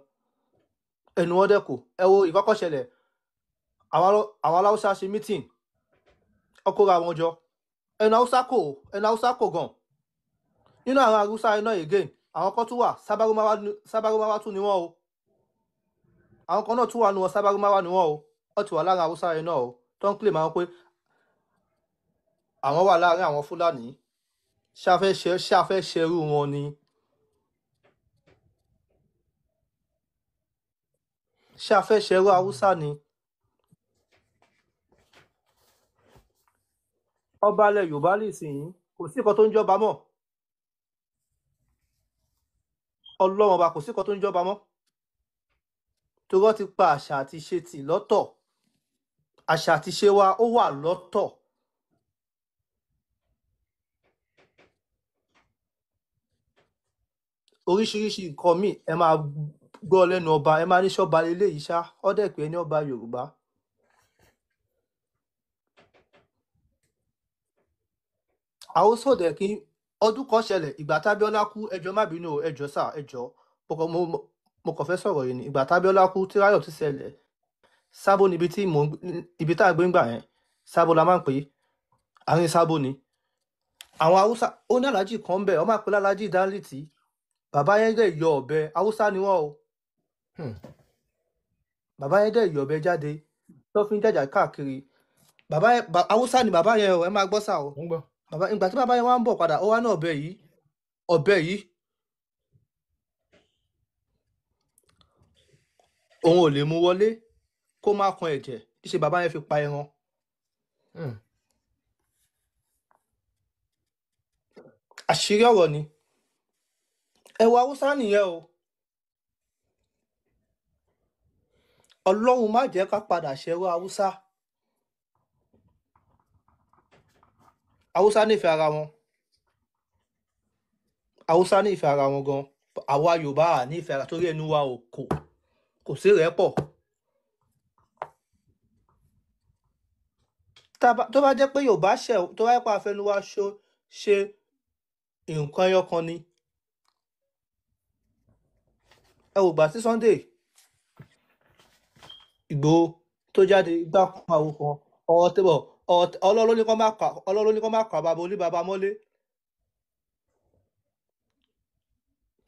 ẹnu wọn dẹ̀ kò ẹ wo ìkọ́kọ́ ṣẹlẹ̀ àwọn Haúsá ṣe mítìn ọkọ̀ra wọn jọ ẹnu Haúsá kò gan nínú àwọn Haúsá iná again àwọn kan tún wà sábàrúmáwá tún ni wọ́n o àwọn kan náà tún wà nù wọn sábàrúmáwá ni wọ́n o wọ́n ti wà lára Haúsá yẹn náà o tó ń claim àwọn pé àwọn wà láàrin àwọn Fúlàní ṣáfẹ́ ṣerú wọn ni ṣáfẹ́ ṣerú Haúsá ni ọba ilẹ̀ Yorùbá lè sìn yín kò sí nǹkan tó ń jọba mọ́ Ọlọ́run ọba kò sí nǹkan tó ń jọba mọ́ torí wọ́n ti pa àṣà àti ṣe tì lọ́tọ̀ àṣà àti ṣe wa ó wà lọ́tọ̀ oríṣiríṣi nǹkan míì ẹ máa gbọ́ lẹ́nu ọba ẹ máa ní ṣọ́ba eléyìí ṣá ó dẹ̀ pé ní ọba Yorùbá Haúsá ò dẹ̀ kí ọdún kan ṣẹlẹ̀ ìgbà tábíọ́lá kú ẹjọ́ má bínú ẹjọ́ sà ẹjọ́ mo kàn fẹ́ sọ̀rọ̀ yìí ni ìgbà tábíọ́lá kú tí ráyọ̀ ti ṣẹlẹ̀ Sábó níbi tí ibi tá a gbé ń gbà yẹn Sábó la máa ń pè é àárín Sábó ni àwọn Haúsá ó ní aláàjì kan ń bẹ̀ ọ máa pè lálájì dánlìtì bàbá yẹn dẹ̀ yọ ọ̀bẹ Haúsá ni wọ́n o bàbá yẹn dẹ̀ yọ ọ̀bẹ jáde tó fi ń jàjà káàkiri bàbá yẹn Haúsá ni bàbá yẹn o ẹ máa gbọ́ sà o bàbá ìgbà tí bàbá yẹn wá ń bọ̀ padà ó wá ní ọ̀bẹ yìí òun ò lè mú wọlé kó má kan ẹ̀jẹ̀ ṣe bàbá yẹn fi pa ẹran àṣírí ọ̀rọ̀ ni ẹwà Haúsá nìyẹn o Ọlọ́run má jẹ́ ká padà ṣẹrú Haúsá Haúsá nífẹ̀ẹ́ ara wọn Haúsá nífẹ̀ẹ́ ara wọn gan àwa Yorùbá à nífẹ̀ẹ́ ara torí ẹnu wa ò kò sí rẹ́pọ̀ tó bá jẹ́ pé Yorùbá tó bá yẹ pé àfẹnu wa ṣe nǹkan ẹyọ kan ni ẹ wò gbà sí Sunday Ìgbòho tó jáde gbà kan àwo kan ọ̀rọ̀ tẹ́bọ̀ Ọlọ́run ní kọ́ má kọ́ àbábọ̀ oníbàbá mọ́lé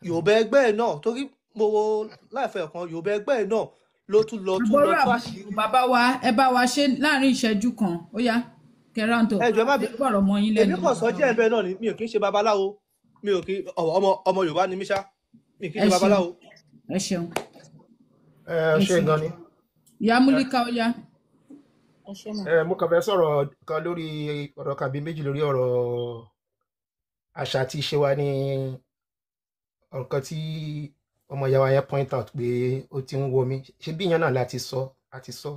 Yorùbá ẹgbẹ́ ẹ̀ náà torí mo wo láìfẹ́ kan Yorùbá ẹgbẹ́ ẹ̀ náà ló tún lọ tó àṣírí. Bàbá wa ẹ bá wa ṣe láàrin ìṣẹ́jú kan ó yá kẹrántó ẹjọ́ má bí bọ̀rọ̀ mọ́ yín lẹ́nu. èmi kàn sọ jẹ́ ẹ̀bẹ̀ náà ni mi ò kí ń ṣe babaláwo mi ò kí ọmọ Yorùbá ni mí ṣá mi kì í ṣe babaláwo. ẹ ṣeun ṣe gan ni. ìyá Múlíkà ó yá. ẹ ṣé mà. mo kàn fẹ́ sọ̀rọ̀ kan lórí ọ̀rọ̀ kàbí méjì lórí ọ̀rọ̀ àṣà àti ìṣe wa ní nǹkan tí ọmọ ìyá wa yẹn point out pé ó ti ń wo mi ṣe bí ìyẹn náà láti sọ àti sọ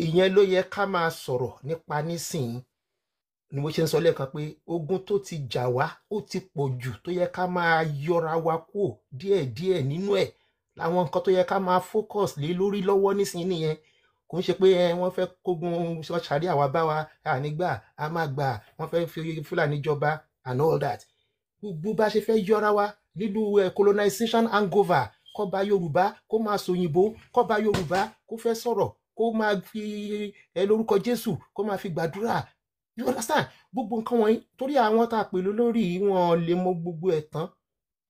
ìyẹn ló yẹ ká máa sọ̀rọ̀ nípa nísìnyí ni mo ṣe ń sọ lẹ́ẹ̀kan pé ogun tó ti jà wá ó ti pọ̀ jù tó yẹ ká máa yọra wa kúrò díẹ̀díẹ̀ nínú ẹ̀ láwọn nǹkan tó yẹ ká máa focus lé lórí lọ́wọ́ nísìnyí nìyẹn kò ń ṣe pé wọ́n fẹ́ kógun ṣàrí àwa bá wa ànígbà a máa gbà wọ́n fẹ́ fi Fúlàní jọba and all that gbogbo bá ṣe fẹ́ yọra wa nínú colonization hangover kọ́ba Yorùbá kó máa sòyìnbó kọ́ba Yorùbá kó fẹ́ sọ̀rọ̀ kó máa fi lórúkọ Jésù kó máa fi gbàdúrà you understand gbogbo nǹkan wọ̀nyí torí àwọn tá a pè lórí wọn lè mọ gbogbo ẹ̀ tán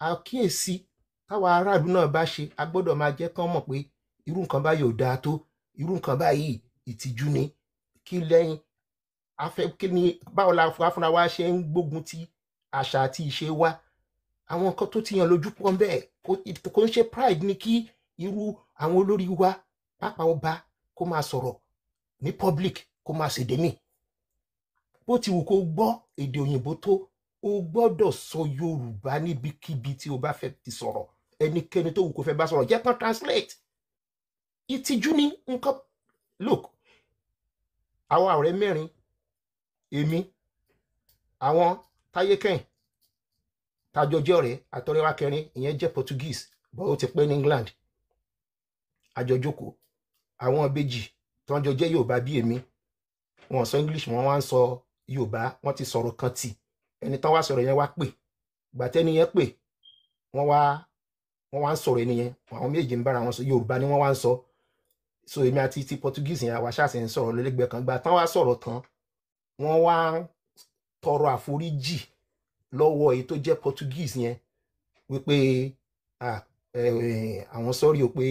àkíyèsí táwa aráàlú náà bá ṣe a gbọ́dọ̀ máa jẹ́ kán mọ̀ pé irú nǹkan báyìí ò dáa tó irú nǹkan báyìí ìtìjú ni kí lẹ́yìn kí ni báwo la fúnra wa ṣe ń gbógun ti àṣà àti ìṣe wa àwọn nǹkan tó ti yàn lójú pọ̀ bẹ́ẹ̀ kò ń ṣe pride ni kí irú àwọn olórí wa pápá ọba kó máa sọ̀rọ̀ ní public kó máa ṣèdè mí bó ti wù kó gbọ́ èdè òyìnbó tó o gbọ́dọ̀ sọ Yorùbá níbikíbi tí o bá fẹ́ ti sọ̀rọ̀ ẹnikẹ́ni tó wù kó fẹ́ bá sọ̀rọ̀ jẹ́ kán translate ìtìjú ní nǹkan look àwọn ọ̀rẹ́ mẹ́rin èmi àwọn Táyé Kẹ́hìn tájọ jẹ́ ọ̀rẹ́ àtọ̀rẹ́wá kẹrin ìyẹn jẹ́ Portuguese bọ́ ó ti pẹ́ ní England àjọjókòó àwọn ìbejì tó ń jọ jẹ́ Yorùbá bí èmi wọn sọ English wọn wá ń sọ Yorùbá wọn ti sọ̀rọ̀ kan tì ẹni tán wá sọ̀rọ̀ yẹn wá pè gbàtẹ́ni yẹn pè wọ́n wá ń sọ̀rọ̀ ẹni yẹn àwọn méjì ń bára wọn sọ Yorùbá ni wọ́n wá ń sọ so èmi àti ti Portuguese yẹn àwa ṣáàṣì ń sọ̀rọ̀ lẹ́lẹ́gbẹ̀ẹ́ kan gbà tán wá sọ̀rọ̀ tán wọ́n wá tọrọ àforíjì lọ́wọ́ èyí tó jẹ́ Portuguese yẹn wípé àwọn sọ́rí o pé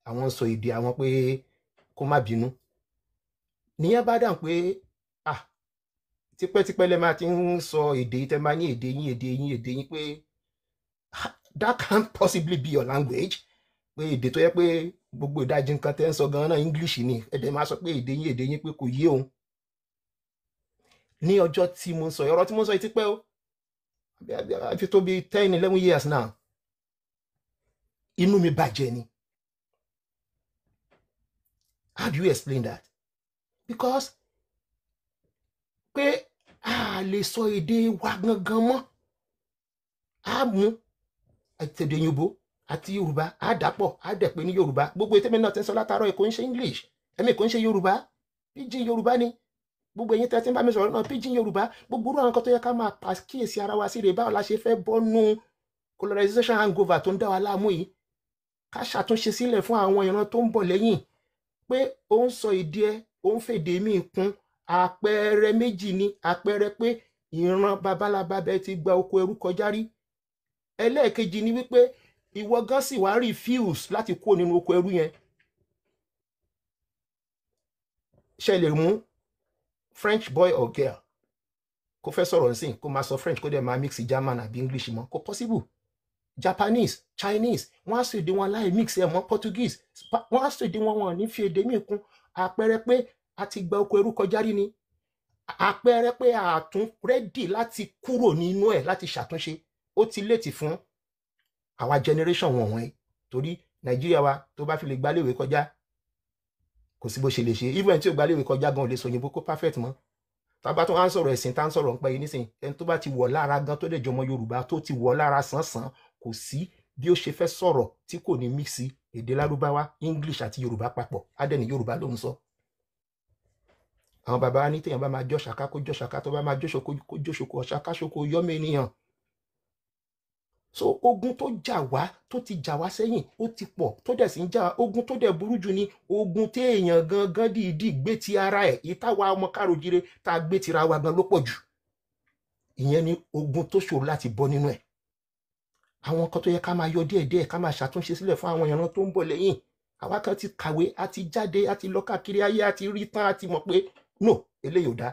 àwọn ń sọ èdè àwọn pé kó má bínú nìyẹn bá dàn pé tipẹ́tipẹ́ lẹ́ máa ti ń sọ èdè tẹ́ máa ní èdè yín pé that can't possibly be your language pé èdè tó yẹ pé gbogbo ìdajì nǹkan tẹ́ ń sọ gan-an náà English ni ẹ̀dẹ̀ máa sọ pé èdè yín pé kò yé òun ní ọjọ́ tí mo ń sọ ọ̀rọ̀ tí mo ń sọ yìí ti pẹ́ o àfi tó bí 10-11 years now inú mi bàjẹ́ ni how do you explain that because pé a lè sọ èdè wa gangan mọ́ a mú èdè òyìnbó àti Yorùbá a dàpọ̀ a dẹ̀ pé ní Yorùbá gbogbo ètò mi náà ti ń sọ látàárọ̀ èkó ń ṣe English ẹ̀mí èkó ń ṣe Yorùbá pidgin Yorùbá ni gbogbo ẹ̀yin tẹ́tí ń bá mi sọ̀rọ̀ náà pidgin Yorùbá gbogbo orú àwọn nǹkan tó yẹ ká máa pàkíyèsí ara wa sí rè báwo la ṣe fẹ́ bọ́nú colonization hangover tó ń dá wa láàmú yìí ká ṣàtúnṣe sílẹ̀ fún àwọn ìran tó ń bọ̀ lẹ́yìn pé ó ń sọ èdè ẹ ó ń fèdè míì kún àpẹẹrẹ méjì ni àpẹẹrẹ pé ìran babalábábẹ ti gba oko ẹrú kọjá rí ẹlẹ́ẹ̀kejì ni wípé ìwọ gan sì wá refuse láti kúrò nínú oko ẹrú yẹn ṣe lè mú French boy or girl kó fẹ́ sọ̀rọ̀ nsìn kó máa sọ French kó dẹ̀ máa mix German àbí English mọ́ kò possible Japanese Chinese wọ́n á sọ èdè wọn láì mix ẹ̀ mọ́ Portuguese wọ́n á sọ èdè wọn ní fi èdè míì kún àpẹẹrẹ pé a ti gba oko ẹrú kọjá rí ni àpẹẹrẹ pé a tún rẹ́dì láti kúrò nínú ẹ̀ láti ṣàtúnṣe ó ti létí fún àwa generation wọ̀nyí torí Nàìjíríà wa tó bá fi lè gbáléwé kọjá kò sí bó ṣe lè ṣe even tí ó gbáléwé kọjá gan ò lè sọ òyìnbó kó perfect mọ́ tábà tó wá ń sọ̀rọ̀ ẹ̀sìn tá ń sọ̀rọ̀ ń pẹ́ yìí nísìnyí ẹni tó bá ti wọ̀ lára gan tó lè jọmọ Yorùbá tó ti wọ̀ lára sánsan kò sí bí ó ṣe fẹ́ sọ̀rọ̀ tí kò ní mixi èdè Lárúbáwá English àti Yorùbá papọ̀ á dẹ̀ ní Yorùbá ló ń sọ àwọn bàbá ní téèyàn bá máa jọ́ ṣàká kó jọ́ ṣàká tó bá máa jọ́ ṣoko kó jọ́ ṣoko ọ̀ṣàká ṣoko yọ́mọ ènìyàn so ogun tó jà wá tó ti jà wá sẹ́yìn ó ti pọ̀ tó dẹ̀ sì ń jà ogun tó dẹ̀ burú jù ni ogun téèyàn gangan dìídì gbé ti ara ẹ̀ ìtawà ọmọ károjire tá a gbé tira wa gan ló pọ̀ jù ìyẹn ni ogun tó ṣòro láti bọ́ nínú ẹ̀ àwọn kan tó yẹ ká máa yọ díẹ̀díẹ̀ ká máa ṣàtúnṣe sílẹ̀ fún àwọn ìran tó ń bọ̀ lẹ́yìn àwa kan ti kàwé àti jáde àti lọ káàkiri ayé àti rí tán àti mọ̀ pé no eléyìí ò dá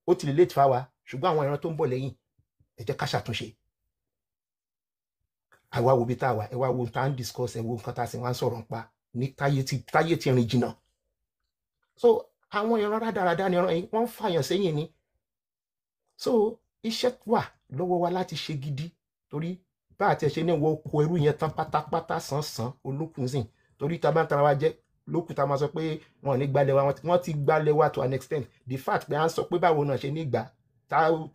ó ti lè late fáwa ṣùgbọ́n àwọn ìran tó ń bọ̀ lẹ́yìn ẹ jẹ́ ká ṣàtúnṣe àwa wo bí tá a wà ẹ wá wo tá à ń discuss ẹ wo nǹkan tá a sì wá ń sọ̀rọ̀ nípa ní táyé ti rìn jìnnà so àwọn ìran rádaràda ni ìran yìí wọ́n ń fàyàn sẹ́yìn ni so iṣẹ́ wà lọ́wọ́ wa láti ṣe gidi torí bá àti ẹ̀ ṣe ní wọ́n kó ẹrú yẹn tán pátápátá sánsan olókùnsìn torí tá a bá ń tara wa jẹ́ lókùn tá a máa sọ pé wọn ò ní gbalẹ̀ wa wọ́n ti gbalẹ̀ wa to an extent the fact pé à ń sọ pé báwo náà ṣe ní ìgbà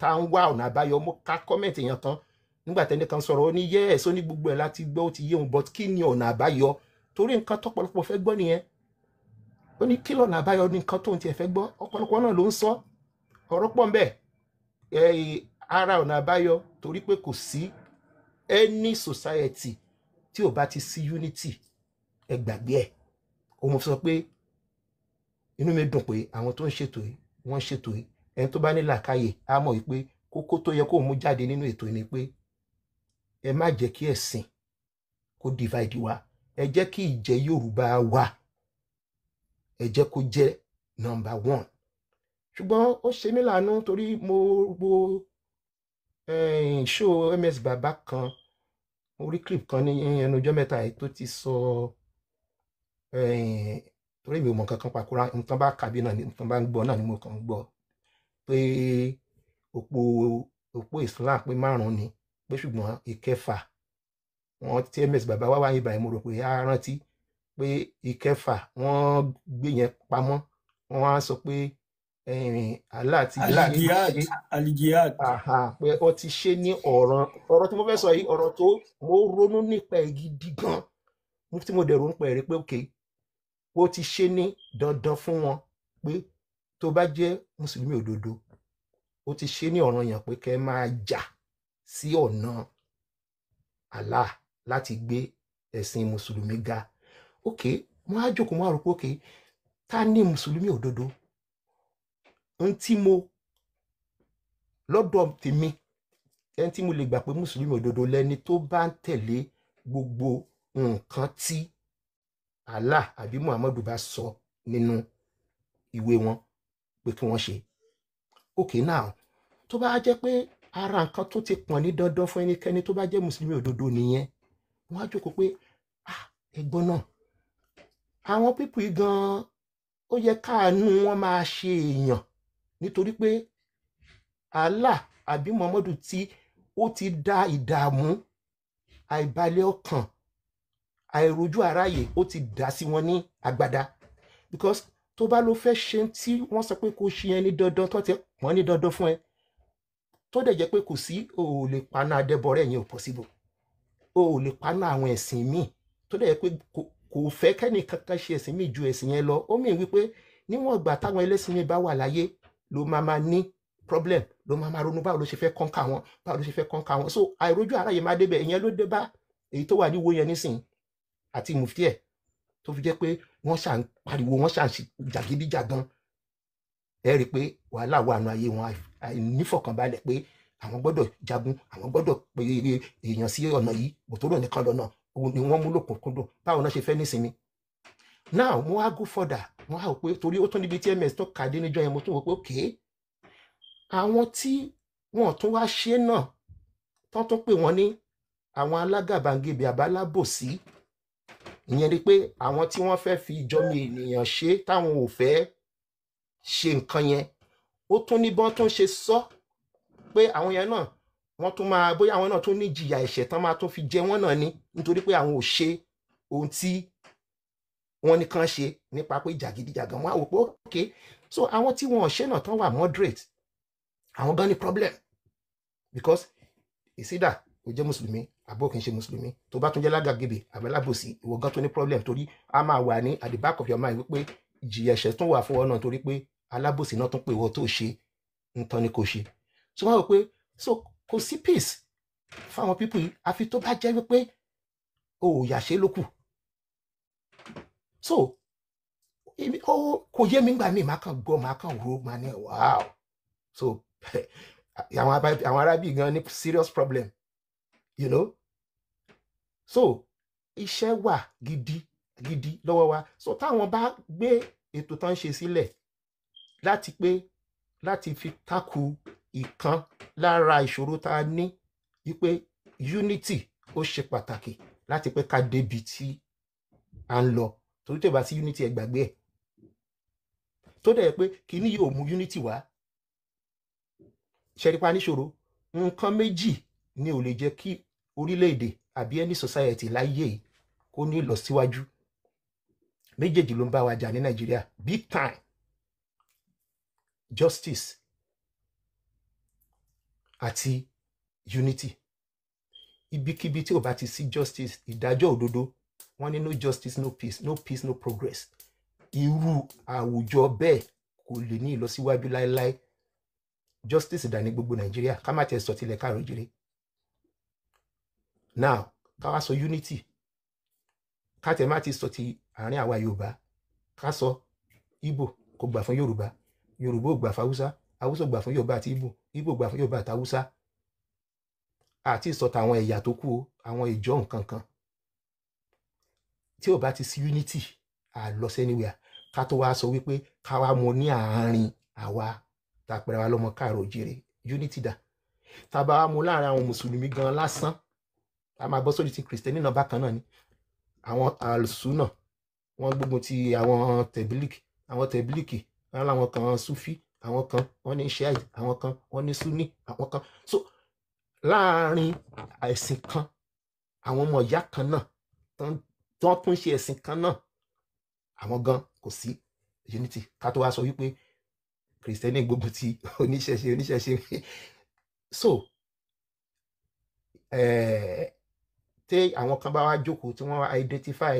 tá ń wá ọ̀nà àbáyọ mú ká kọ́mẹ̀ntì yẹn tán nígbà tẹ́ni kan sọ̀rọ̀ ó ní yes ó ní gbogbo ẹ̀ láti gbọ́ ó ti yé òun but kí ni ọ̀nà àbáyọ torí nǹkan tọ́pọ̀lọpọ̀ fẹ́ gbọ́ nìyẹn ó ní kí lọ́nà àbáyọ ní nǹkan tóun tiẹ̀ fẹ́ gbọ́ ọ̀pọ̀lọpọ̀ náà ló ń sọ ọ̀rọ̀ pọ̀ ńbẹ̀ ara ọ̀nà àbáyọ torí pé kò sí any society tí ò bá ti sí unity ẹ gbàgbé ẹ̀ ó mo sọ pé inú mi dùn pé àwọn tó ń ṣètò yìí wọ́n ṣètò yìí ẹni tó bá ní làákàyè á mọ̀ wípé kókó tó yẹ kó mú jáde nínú ètò yìí ni pé ẹ má jẹ́ kí ẹ̀sìn kó divide wa ẹ jẹ́ kí ìjẹ́ Yorùbá wa ẹ jẹ́ kó jẹ́ number 1 ṣùgbọ́n ó ṣe mí láàánú torí mo wo show MS Baba kan mo rí clip kan ní ẹnu ọjọ́ mẹ́ta yìí tó ti sọ torí mi ò mọ̀ kankan pàkúrà nǹkan bá kàbí náà nǹkan bá ń gbọ́ náà ni mo kàn ń gbọ́ pé òpó Islam pé 5 ni pé ṣùgbọ́n ìkẹfà wọn tí MS Baba wá wáyé báyìí mo rò pé á rántí pé ìkẹfà wọ́n gbé yẹn pamọ́ wọ́n á sọ pé Allah ti alijihad pé ó ti ṣe ní ọ̀rọ̀ tí mo fẹ́ sọ yìí ọ̀rọ̀ tó mo ronú nípa ẹ̀ gidi gan tí mo dẹ̀ ronú nípa ẹ̀ rí pé okay ó ti ṣe ní dandan fún wọn pé tó bá jẹ́ mùsùlùmí òdodo ó ti ṣe ní ọ̀ranyàn pé kẹ́ máa jà sí ọ̀nà Allah láti gbé ẹ̀sìn mùsùlùmí ga okay mo á jókòó mo á rò pé okay ta ní mùsùlùmí òdodo n tí mo lọ́dọ̀ tèmi ẹni tí mo lè gbà pé mùsùlùmí òdodo lẹni tó bá ń tẹ̀lé gbogbo nǹkan tí Allah àbí Muhammadu bá sọ nínú ìwé wọn pé kí wọ́n ṣe okay now tó bá jẹ́ pé ara nǹkan tó ti pọ̀n ní dandan fún ẹnikẹ́ni tó bá jẹ́ mùsùlùmí òdodo nìyẹn wọ́n á jókòó pé ẹ̀gbọ́n náà àwọn pípù yìí gan-an ó yẹ káàánú wọn máa ṣe èèyàn nítorí pé Allah àbí Muhammadu tí ó ti dá ìdààmú àìbalẹ̀ ọkàn àìrojú aráyè ó ti dá sí wọn ní agbádá because tó bá ló fẹ́ ṣe tí wọ́n sọ pé kò ṣe ẹni dandan tó ti wọ́n ní dandan fún ẹ tó dẹ̀ jẹ́ pé kò sí o ò lè paná adẹ́bọrẹ́ yẹn ò possible o ò lè paná àwọn ẹ̀sìn míì tó dẹ̀ jẹ́ pé kò fẹ́ kẹ́ni kankan ṣe ẹ̀sìn míì ju ẹ̀sìn yẹn lọ ó mìíràn wípé níwọ̀n ìgbà táwọn ẹlẹ́sìn míì bá wà láyé ló máa ní problem ló máa ronú báwo ló ṣe fẹ́ kọ́ńkà wọn báwo ló ṣe fẹ́ kọ́ńkà wọn so àìrójú aráyè máa débẹ̀ ìyẹn ló dé bá èyí tó wà níwò yẹn nísìnyí àti mufti ẹ̀ tó fi jẹ́ pé wọ́n ṣà ń pariwo wọ́n ṣà ń jàgídíjàgan ẹ rí i pé wàhálà wà nù ayé wọn àìnífọ̀kànbalẹ̀ pé àwọn gbọ́dọ̀ jagun àwọn gbọ́dọ̀ pe èèyàn sí ọ̀nà yìí bòtóró nìkan lọ́nà ni wọ́n mú lòkùnkúndùn báwo náà ṣe fẹ́ nísinmi now mo wá go further mo wá wò pé torí ó tún níbi tí MS tó kàdé níjọ́ yẹn mo tún wò pé okay àwọn tí wọ́n tún wá ṣe náà tán tún pè wọ́n ní àwọn alágàbàǹgebè àbálábòsí ìyẹn ni pé àwọn tí wọ́n fẹ́ fi ìjọmi ènìyàn ṣe táwọn ò fẹ́ ṣe nǹkan yẹn ó tún ní bọ́n tún ṣe sọ pé àwọn yẹn náà wọ́n tún máa bóyá àwọn náà tún ní ìjìyà ẹ̀ṣẹ̀ tán máa tún fi jẹ wọ́n náà ní nítorí pé àwọn ò ṣe ohun tí wọ́n ní kàn ṣe nípa pé jàgídíjàgan wọ́n á wò pé okay so àwọn tí wọ́n ò ṣe náà tán wà moderate àwọn gan ní problem because ìsídà ó jẹ́ mùsùlùmí àbó kìí ṣe mùsùlùmí tó bá tún jẹ́ lágàgébè àbẹ́lábòsí ìwọ gan tó ní problem torí a máa wà ní at the back of your mind wípé ìjìyà ẹ̀ṣẹ̀ tún wà fún ọ náà torí pé alábòsí náà tún pè wọ́n tó ṣe nǹkan ni kò ṣe so wọ́n rò pé so kò sí peace fáwọn pípù yìí àfi tó bá jẹ́ wípé o ò yà ṣe lókù so kò yé mi gbà mí máa kàn gbọ́ máa kàn wúro máa ní wow so àwọn arábì gan ní serious problem you know so iṣẹ́ wà gidi lọ́wọ́ wa so táwọn bá gbé ètò tán ṣe sílẹ̀ láti fi tákù ìkan lára ìṣòro tá a ní wípé unity ó ṣe pàtàkì láti pé ká débi tí a ń lọ torí tó bá sí unity ẹ gbàgbé ẹ tó dẹ̀ pé kíní yóò mú unity wá ṣẹ́rípa níṣòro nǹkan méjì ni ò lè jẹ́ kí orílẹ̀-èdè àbí any society láyé yìí kó ní ìlọsíwájú méjèèjì ló ń bá wa jà ní Nàìjíríà big time justice àti unity ibikíbi tí ò bá ti sí justice ìdájọ́ òdodo wọ́n ní no justice no peace no peace no progress irú àwùjọ bẹ́ẹ̀ kò lè ní ìlọsíwájú láéláé justice dà ní gbogbo Nàìjíríà ká má tiẹ̀ sọ tilẹ̀ káàró jèrè now ká wá sọ unity ká tẹ̀ má ti sọ ti àárín àwa Yorùbá ká sọ Ìgbò kò gbà fún Yorùbá Yorùbá ò gbà fún Haúsá Haúsá ò gbà fún Yorùbá àti Ìgbò Ìgbò ò gbà fún Yorùbá àti Haúsá àti sọ tàwọn ẹ̀yà tó kù àwọn ìjọ nǹkan kan tí ò bá ti sí unity à lọ sẹ́niwìà ká tó wá sọ wípé ká wá mọ ní àárín àwa tàpẹ̀rẹ̀ wa lọ́mọ káàró òjìrè unity dà tàbá wa mú láàrin àwọn mùsùlùmí gan lásán a máa bọ́ sórí ti kìrìsìtẹ́nì náà bákan náà ni àwọn àlùsùnà wọ́n gbógun ti àwọn tẹ̀bílìkì wọ́n láwọn kan súfí àwọn kan wọ́n ní ṣíàì àwọn kan wọ́n ní súnì àwọn kan so láàrin ẹ̀sìn kan àwọn ọmọ ìyá kan náà tó tún ṣe ẹ̀sìn kan náà àwọn gan kò sí unity ká tó wá sọ wípé kìrìsìtẹ́nì gbógun ti oníṣẹ̀ṣe so tí àwọn kan bá wá jókòó tí wọ́n wá identify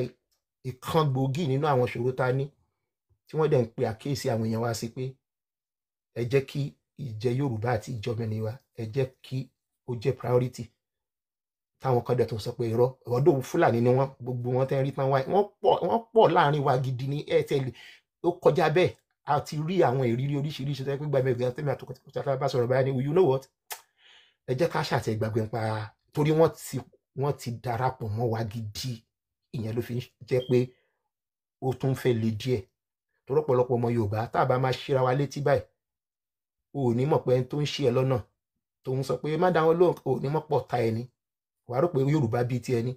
ìkan gbòógì nínú àwọn ìṣòro tá a ní tí wọ́n dẹ̀ ń pe àkíyèsí àwọn èèyàn wá sí pé ẹ jẹ́ kí ìjẹ Yorùbá àti ìjọmẹ́ni wa ẹ jẹ́ kí ó jẹ́ priority táwọn kan dẹ̀ tó sọ pé irọ́ ọ̀dọ́ Fúlàní ni wọ́n gbogbo wọn tẹ́ ń rí tán wáyé wọ́n pọ̀ láàrin wa gidi ní airtel ó kọjá bẹ́ẹ̀ a ti rí àwọn ìrírí oríṣiríṣi tó yẹ pé gbàgbé gan tẹ́mi àtọkọtà bá sọ̀rọ̀ báyìí ni you know what ẹ jẹ́ ká ṣàtẹ̀ gbàgbé ń pa torí wọ́n ti darapọ̀ mọ́ wa gidi ìyẹn ló fi jẹ́ pé ó tún fẹ́ le díẹ̀ torí ọ̀pọ̀lọpọ̀ ọmọ Yorùbá tá a bá máa ṣíra wa létí báyìí o ò ní mọ̀ pé ẹni tó ń ṣe ẹ lọ́nà tó ń sọ pé má dáwọn lóhùn o ò ní mọ̀ pọ̀ ta ẹni wàá rò pé Yorùbá bíi ti ẹni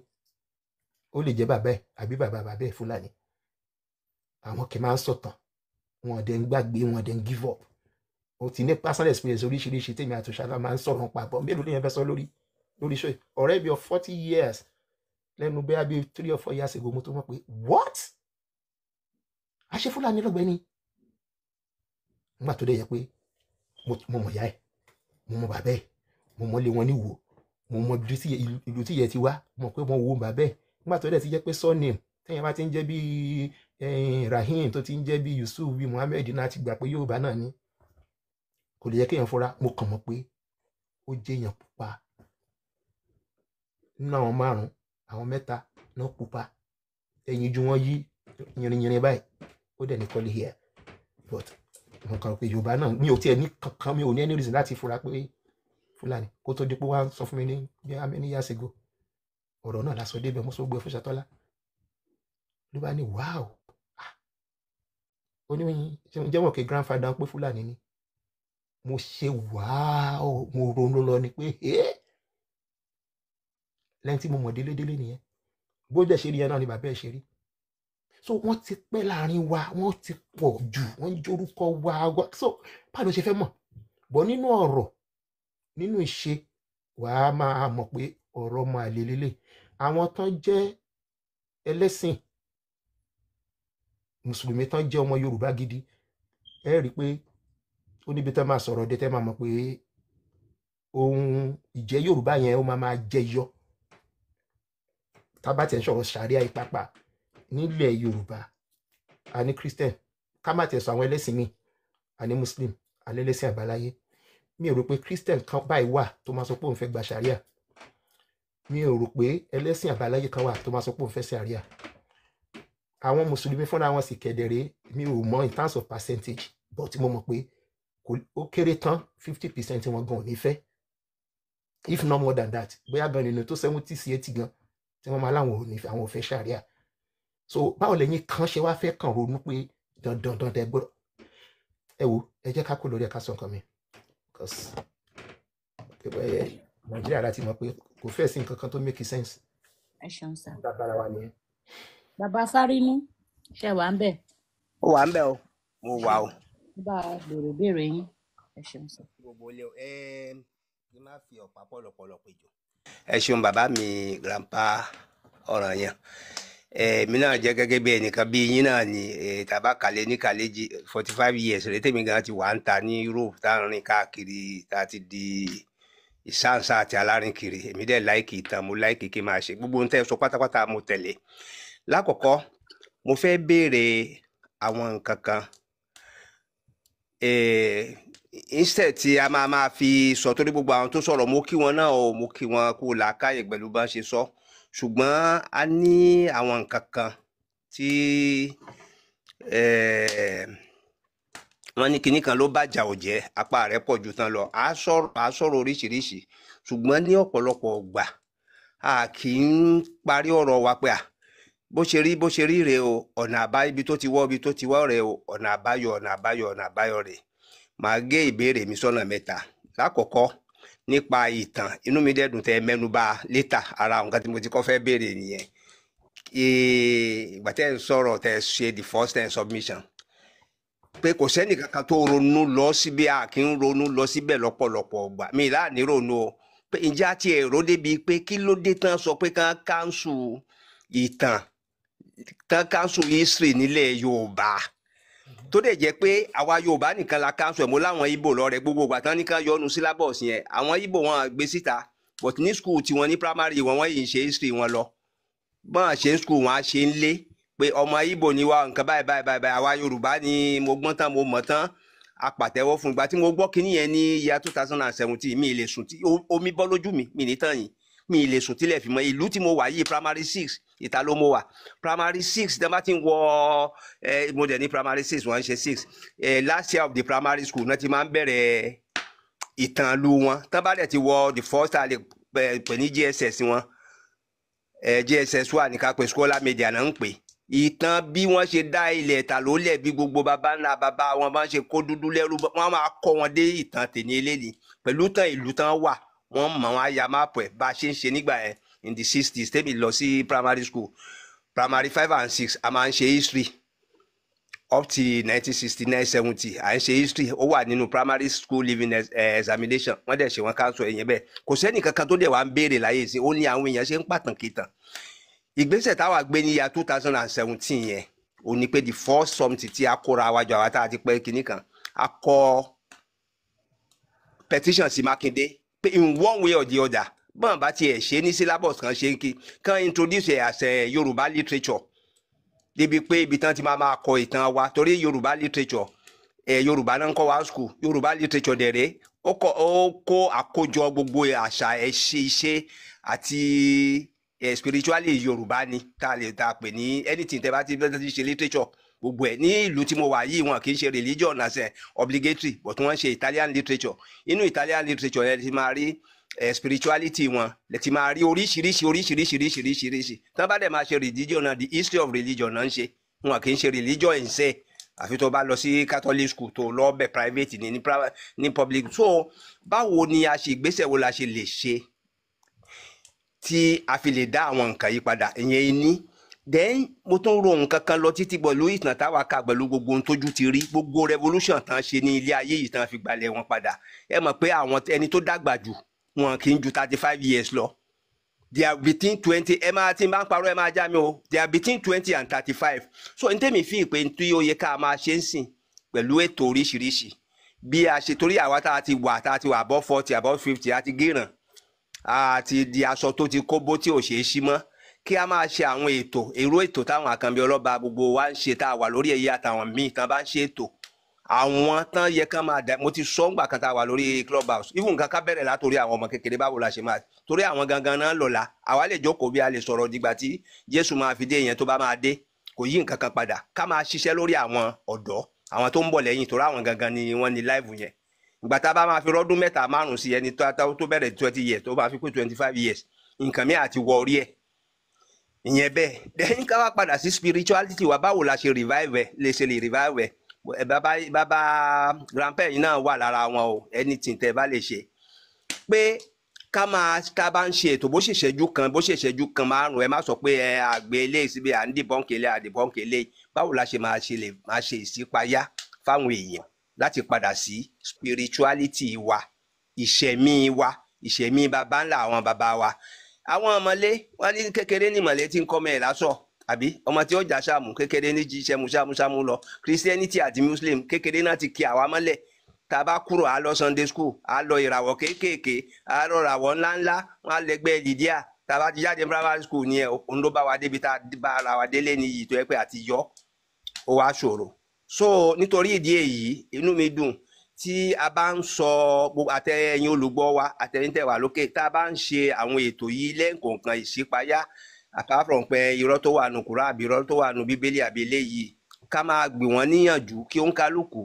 ó lè jẹ́ bàbá ẹ̀ àbí bàbá ẹ̀ Fúlàní àwọn kì í máa ń sọ̀tàn wọn dẹ̀ ń gbàgbé wọn dẹ̀ ń give up o ti ní personal experience oríṣiríṣi tèmi àti Òṣàlá máa ń sọ̀rọ̀ papọ̀ mélòó lè yẹn fẹ́ sọ lórí show ọ̀rẹ́ bí of 40 years lẹ́nu bẹ́ẹ̀ bí 3 or 4 years ago mo tó mọ̀ pé what àṣẹ Fúlàní lọ́gbẹ́ni nígbà tó dẹ̀ yẹ pé mo mọ̀ ìyá ẹ̀ mo mọ̀ bàbá ẹ̀ mo mọ̀ lé wọn ní Ìwó mo mọ̀ ìlú tí ìyẹ ti wá mo mọ̀ pé mo wo bàbá ẹ̀ nígbà tó dẹ̀ ti jẹ́ pé surname tẹ́yìn bá ti ń jẹ́ bí Rahim tó ti ń jẹ́ bí Yusuf bí Muhammed náà ti gbà pé Yorùbá náà ni kò lè yẹ kéèyàn fura mo kàn mọ̀ pé ó jẹ́ èèyàn pupa nínú àwọn 5 àwọn 3 náà pupa ẹ̀yìn ju wọn yí yìnrìnyìnrìn báyìí ó dẹ̀ ní kọ́lé here but mo kàn pé Yorùbá náà mi ò tiẹ̀ ní kankan mi ò ní any reason láti fura pé Fúlàní kó tó di pé wọ́n sọ fún mi ní bí how many years ago ọ̀rọ̀ náà lásọ débẹ̀ mo sọ gbé fún Ṣàtọ́lá ló bá ní wow ó ní jẹ́wọ̀n kí grandfather ń pé Fúlàní ni mo ṣe wow mo ronú lọ ni pé lẹ́yìn tí mo mọ̀ délédélé nìyẹn bó dẹ̀ ṣe rí yẹn náà ni bàbá ẹ̀ ṣe rí so wọ́n ti pẹ́ láàrin wa wọ́n ti pọ̀ jù wọ́n ń jorúkọ wa so báwo ló ṣe fẹ́ mọ̀ bọ́ nínú ọ̀rọ̀ nínú ìṣe wàá máa mọ̀ pé ọ̀rọ̀ ọmọ àlè lélẹ̀ àwọn tán jẹ́ ẹlẹ́sìn mùsùlùmí tán jẹ́ ọmọ Yorùbá gidi ẹ rí i pé ó níbi tẹ́ máa sọ̀rọ̀ dé tẹ́ máa mọ̀ pé ohun ìjẹ́ Yorùbá yẹn ó máa jẹyọ tábàtì ẹ̀ ń sọ̀rọ̀ sàríà ìpápá nílẹ̀ Yorùbá a ní Christian ká má tẹ̀ sọ àwọn ẹlẹ́sìn mi a ní Muslim a ní ẹlẹ́sìn àbáláyé mi ò rò pé Christian kan báyìí wà tó máa sọ pé òun fẹ́ gba sàríà mi ò rò pé ẹlẹ́sìn àbáláyé kan wà tó máa sọ pé òun fẹ́ sàríà àwọn mùsùlùmí fúnra wọn sì kẹ̀dẹ̀rẹ́ mi ò mọ̀ in terms of percentage but mo mọ̀ pé ó kéré tán 50% wọn gan ò ní fẹ́ if not more than that bóyá gan nínú tó 70 sí 80 gan tí wọ́n máa láwọn ò ní fẹ́ àwọn ò fẹ́ sàríà so báwo lẹ́yìn kan ṣe wá fẹ́ kàn ronú pé dandan tẹ gbọ́dọ̀ ẹ wo ẹ jẹ́ ká kó lórí ẹ̀ka sọ nǹkan mi because Nàìjíríà láti mọ̀ pé kò fẹ́ sí nǹkan kan tó make sense. ẹ ṣeun sá. bàbá wa nìyẹn. bàbá Fárínú ṣe wà ń bẹ̀. ó wà ń bẹ̀ o. mo wà o. bá a béèrè béèrè yín ẹ ṣeun sir. gbogbo ilé o kí n má fi ọ̀pá pọ̀lọpọ̀lọ péjọ. ẹ ṣeun bàbá mi grandpa ọ̀ràn yẹn èmi náà jẹ́ gẹ́gẹ́ bí ẹnìkan bí yín náà ni tàbá kàlẹ́ ní kàlẹ́jì 45 years rẹ̀ tèmi gan ti wà ń ta ní Europe tá à ń rìn káàkiri tá a ti di ìsáǹsá àti alárìnkiri èmi dẹ̀ láìkì ìtàn mo láìkì kí n máa ṣe gbogbo ohun tẹ́ ẹ sọ pátápátá mo tẹ̀lé. lákọ̀ọ́kọ́ mo fẹ́ béèrè àwọn nǹkan kan instead tí a máa fi sọ torí gbogbo àwọn tó sọ̀rọ̀ mo kí wọn náà o mo kí wọn kú làákàyè pẹ̀lú bá ṣe sọ ṣùgbọ́n a ní àwọn nǹkan kan tí wọ́n ní kinní kan ló bàjá ò jẹ́ apá rẹ̀ pọ̀ ju tán lọ a sọ̀rọ̀ oríṣiríṣi ṣùgbọ́n ní ọ̀pọ̀lọpọ̀ ọgbà a kì í parí ọ̀rọ̀ wa pé bó ṣe rí rèé o ọ̀nà àbáyọ ibi tó ti wọ́ rèé o ọ̀nà àbáyọ rèé màá gé ìbéèrè mi sọ́nà mẹ́ta. lákọ̀ọ́kọ́ nípa ìtàn inú mi dẹ́dùn tẹ́ mẹ́nubà létà ara nǹkan tí mo ti kọ́ fẹ́ béèrè nìyẹn. ìgbà tẹ́ ń sọ̀rọ̀ tẹ́ ṣe the first time submission pé kò sẹ́ni kankan tó ronú lọ síbi kí ń ronú lọ síbẹ̀ lọ́pọ̀lọpọ̀ ọgbà mi láàní ronú o pé ǹjẹ́ àti èrò débi pé kí ló dé tán sọ pé kán káńsù ìtàn tán káńsù history nílẹ̀ Yorùbá tó dẹ̀ jẹ́ pé àwa Yorùbá nìkan la káńsù ẹ̀ mọ́ láwọn Ìgbò lọ́rẹ̀ gbogbo ìgbà tán nìkan yọnu sílábọ̀sì yẹn àwọn Ìgbò wọn gbé síta but ní school tiwọn ní primary wọn yìí ń ṣe history wọn lọ bọ́n ṣe ń school wọn á ṣe ń lé pé ọmọ Ìgbò ni wa nǹkan báyìí àwa Yorùbá ni mo gbọ́n tán mo mọ̀ tán apàtẹ́wọ́ fún ìgbà tí mo gbọ́ kínní yẹn ní year 2017 mi lè sùn tí omi bọ́ lójú mi ní tán yìí mi lè sùn tílẹ̀ fi mọ́ ìlú tí mo wà yìí primary 6 ìta ló mo wà primary 6 tí wọ́n bá ti ń wọ mo dẹ̀ ní primary 6 wọ́n ń ṣe 6 last year of the primary school náà ti máa ń bẹ̀rẹ̀ ìtàn lu wọn tán bá dẹ̀ ti wọ the first time pè ní JSS wọn JSS wà ní ká pè scholar media náà ń pè ìtàn bí wọ́n ṣe dá ilẹ̀ ẹ̀ta ló lẹ̀ bí gbogbo baba ńlá baba wọn bá ń ṣe kó dúdú lẹ́rú wọ́n máa kọ́ wọn dé ìtàn tèmi eléyìí pẹ̀lú tán ìlú tán wà wọ́n mọ̀ wọ́n á ya máàpù ẹ̀ bá a ṣe ń ṣe nígbà yẹn in the 60s tẹ́mi lọ sí primary school primary 5 and 6 a máa ń ṣe history up to 1969-70 à ń ṣe history ó wà nínú primary school living examination wọ́n dẹ̀ ṣe wọ́n káńsọ̀ ẹ̀yìn bẹ́ẹ̀ kò sẹ́ni kankan tó dẹ̀ wá ń béèrè láyé sí ó ní àwọn èèyàn ṣe ń pàtàn kìtàn ìgbésẹ̀ táwa gbé ní ya 2017 yẹn ó ní pé the first summit tí a kóra wájú àwa tá a ti pẹ́ kinní kan a kọ petition sí Mákindé pé in one way or the other bọ́n bá tiẹ̀ ṣe ní syllabus kan ṣe ń kí kan introduce ẹ̀ as Yorùbá literature débi pé ibi tán ti máa kọ ìtàn wa torí Yorùbá literature Yorùbá náà ń kọ́ wa school Yorùbá literature dẹ̀rẹ́ ó kó àkójọ gbogbo àṣà ìṣe àti spiritually Yorùbá ni tá a pè ní anything tẹ́ bá ti ṣe literature gbogbo ẹ̀ ní ìlú tí mo wà yìí wọn kì í ṣe religion as obligatory but wọ́n ṣe Italian literature inú Italian literature yẹn ti máa rí spirituality wọn lè ti máa rí oríṣiríṣi tán bá dẹ̀ máa ṣe religion náà the history of religion náà ń ṣe wọn kì í ṣe religion in se àfi tó bá lọ sí Catholic school tó lọ bẹ̀ private ní public so báwo ni a ṣe ìgbésẹ̀ wo la ṣe lè ṣe tí a fi lè dá àwọn nǹkan yìí padà ìyẹn ní then mo tún ro nǹkan kan lọ títí bọ̀ lórí ìtàn táwa ká pẹ̀lú gbogbo ohun tójú ti rí gbogbo revolution tán ṣe ní ilé ayé yìí tán fi gbalẹ̀ wọn padà ẹ mọ̀ pé àwọn ẹni tó dàgbà jù wọn kì í ju 35 years lọ they are between 20 ẹ máa tí n bá ń parọ́ ẹ máa já mi o they are between 20 and 35 so n tẹ́mi fi ìpè tí ó yẹ ká máa ṣe ń sìn pẹ̀lú ètò oríṣiríṣi bí a ṣe torí àwa tá a ti wà above 40 above 50 àti gíràn àti di aṣọ tó ti kóbó tí ò ṣeé ṣí mọ́ kí a máa ṣe àwọn ètò táwọn àkànbí ọlọ́ba gbogbo wa ń ṣe tá a wà lórí ẹ̀yẹ àtàwọn míì tán bá ń ṣe ètò àwọn tán yẹ kán máa dá mo ti sọ ńgbà kan tá a wà lórí clubhouse even nǹkan ká bẹ̀rẹ̀ látòrí àwọn ọmọ kékeré báwo la ṣe máa torí àwọn gangan náà lọ́la àwa lè jókòó bí a lè sọ̀rọ̀ dìgbà tí Jésù máa fi dé yẹn tó bá máa dé kò yí nǹkan kan padà ká máa ṣiṣẹ́ lórí àwọn ọ̀dọ́ àwọn tó ń bọ̀ lẹ́yìn torí àwọn gangan ni wọ́n ní live yẹn ìgbà tá a bá máa fi rọ́dún mẹ́ta márùn sí ẹni tó bẹ̀rẹ̀ 20 years tó bá fi pé 25 years nǹkan mi àti wọ orí ẹ̀ ìyẹn bẹ́ẹ̀ lẹ́yìn ká wá padà sí spirituality wa báwo la ṣe revive ẹ̀ lè ṣe lè revive ẹ̀ bàbá grandpa yìí náà wà lára wọn o anything tẹ́ bá lè ṣe pé ká bá ń ṣe ètò bó ṣe ṣẹ́jú kan márùn ẹ má sọ pé àgbẹ̀ eléyìí síbi à ń dìbọ́ǹkì eléyìí àdìbọ́ǹkì eléyìí báwo la ṣe máa ṣe ìṣípayá fáwọn èèyàn láti padà sí spirituality wa ìṣẹ̀mí baba ńlá àwọn baba wa. Àwọn ọmọlé wọn ní kékeré ní ìmọ̀lẹ́ tí ń kọ́ mẹ́ ẹ̀ lásọ̀ àbí ọmọ tí ó jà sàmù kékeré ní jíṣẹ́ musámú lọ. Christianity àti Muslim kékeré náà ti kí àwa mọ́lẹ̀. Tá a bá kúrò á lọ Sunday school á lọ ìràwọ̀ kéékèèké á lọ ìràwọ̀ ńláńlá wọn á lẹgbẹ́ Lydia. Tá a bá ti jáde primary school ni ẹ òun ló bá wa débi tá a bá ara wa délé nìyí tó yẹ pé àti yọ ó wá ṣòro. So nítorí ìdí èyí inú mi dùn tí a bá ń sọ gbogbo àtẹ̀yìn olùgbọ́ wa àtẹ̀yìn tẹ̀wà lókè tá a bá ń ṣe àwọn ètò yìí lẹ́ǹkọ̀ọ̀kan ìṣípayá apart from pé irọ́ tó wà nù Kùránì àbí irọ́ tó wà nù Bíbélì àbí eléyìí ká máa gbé wọn níyànjú kí ó ń kálukú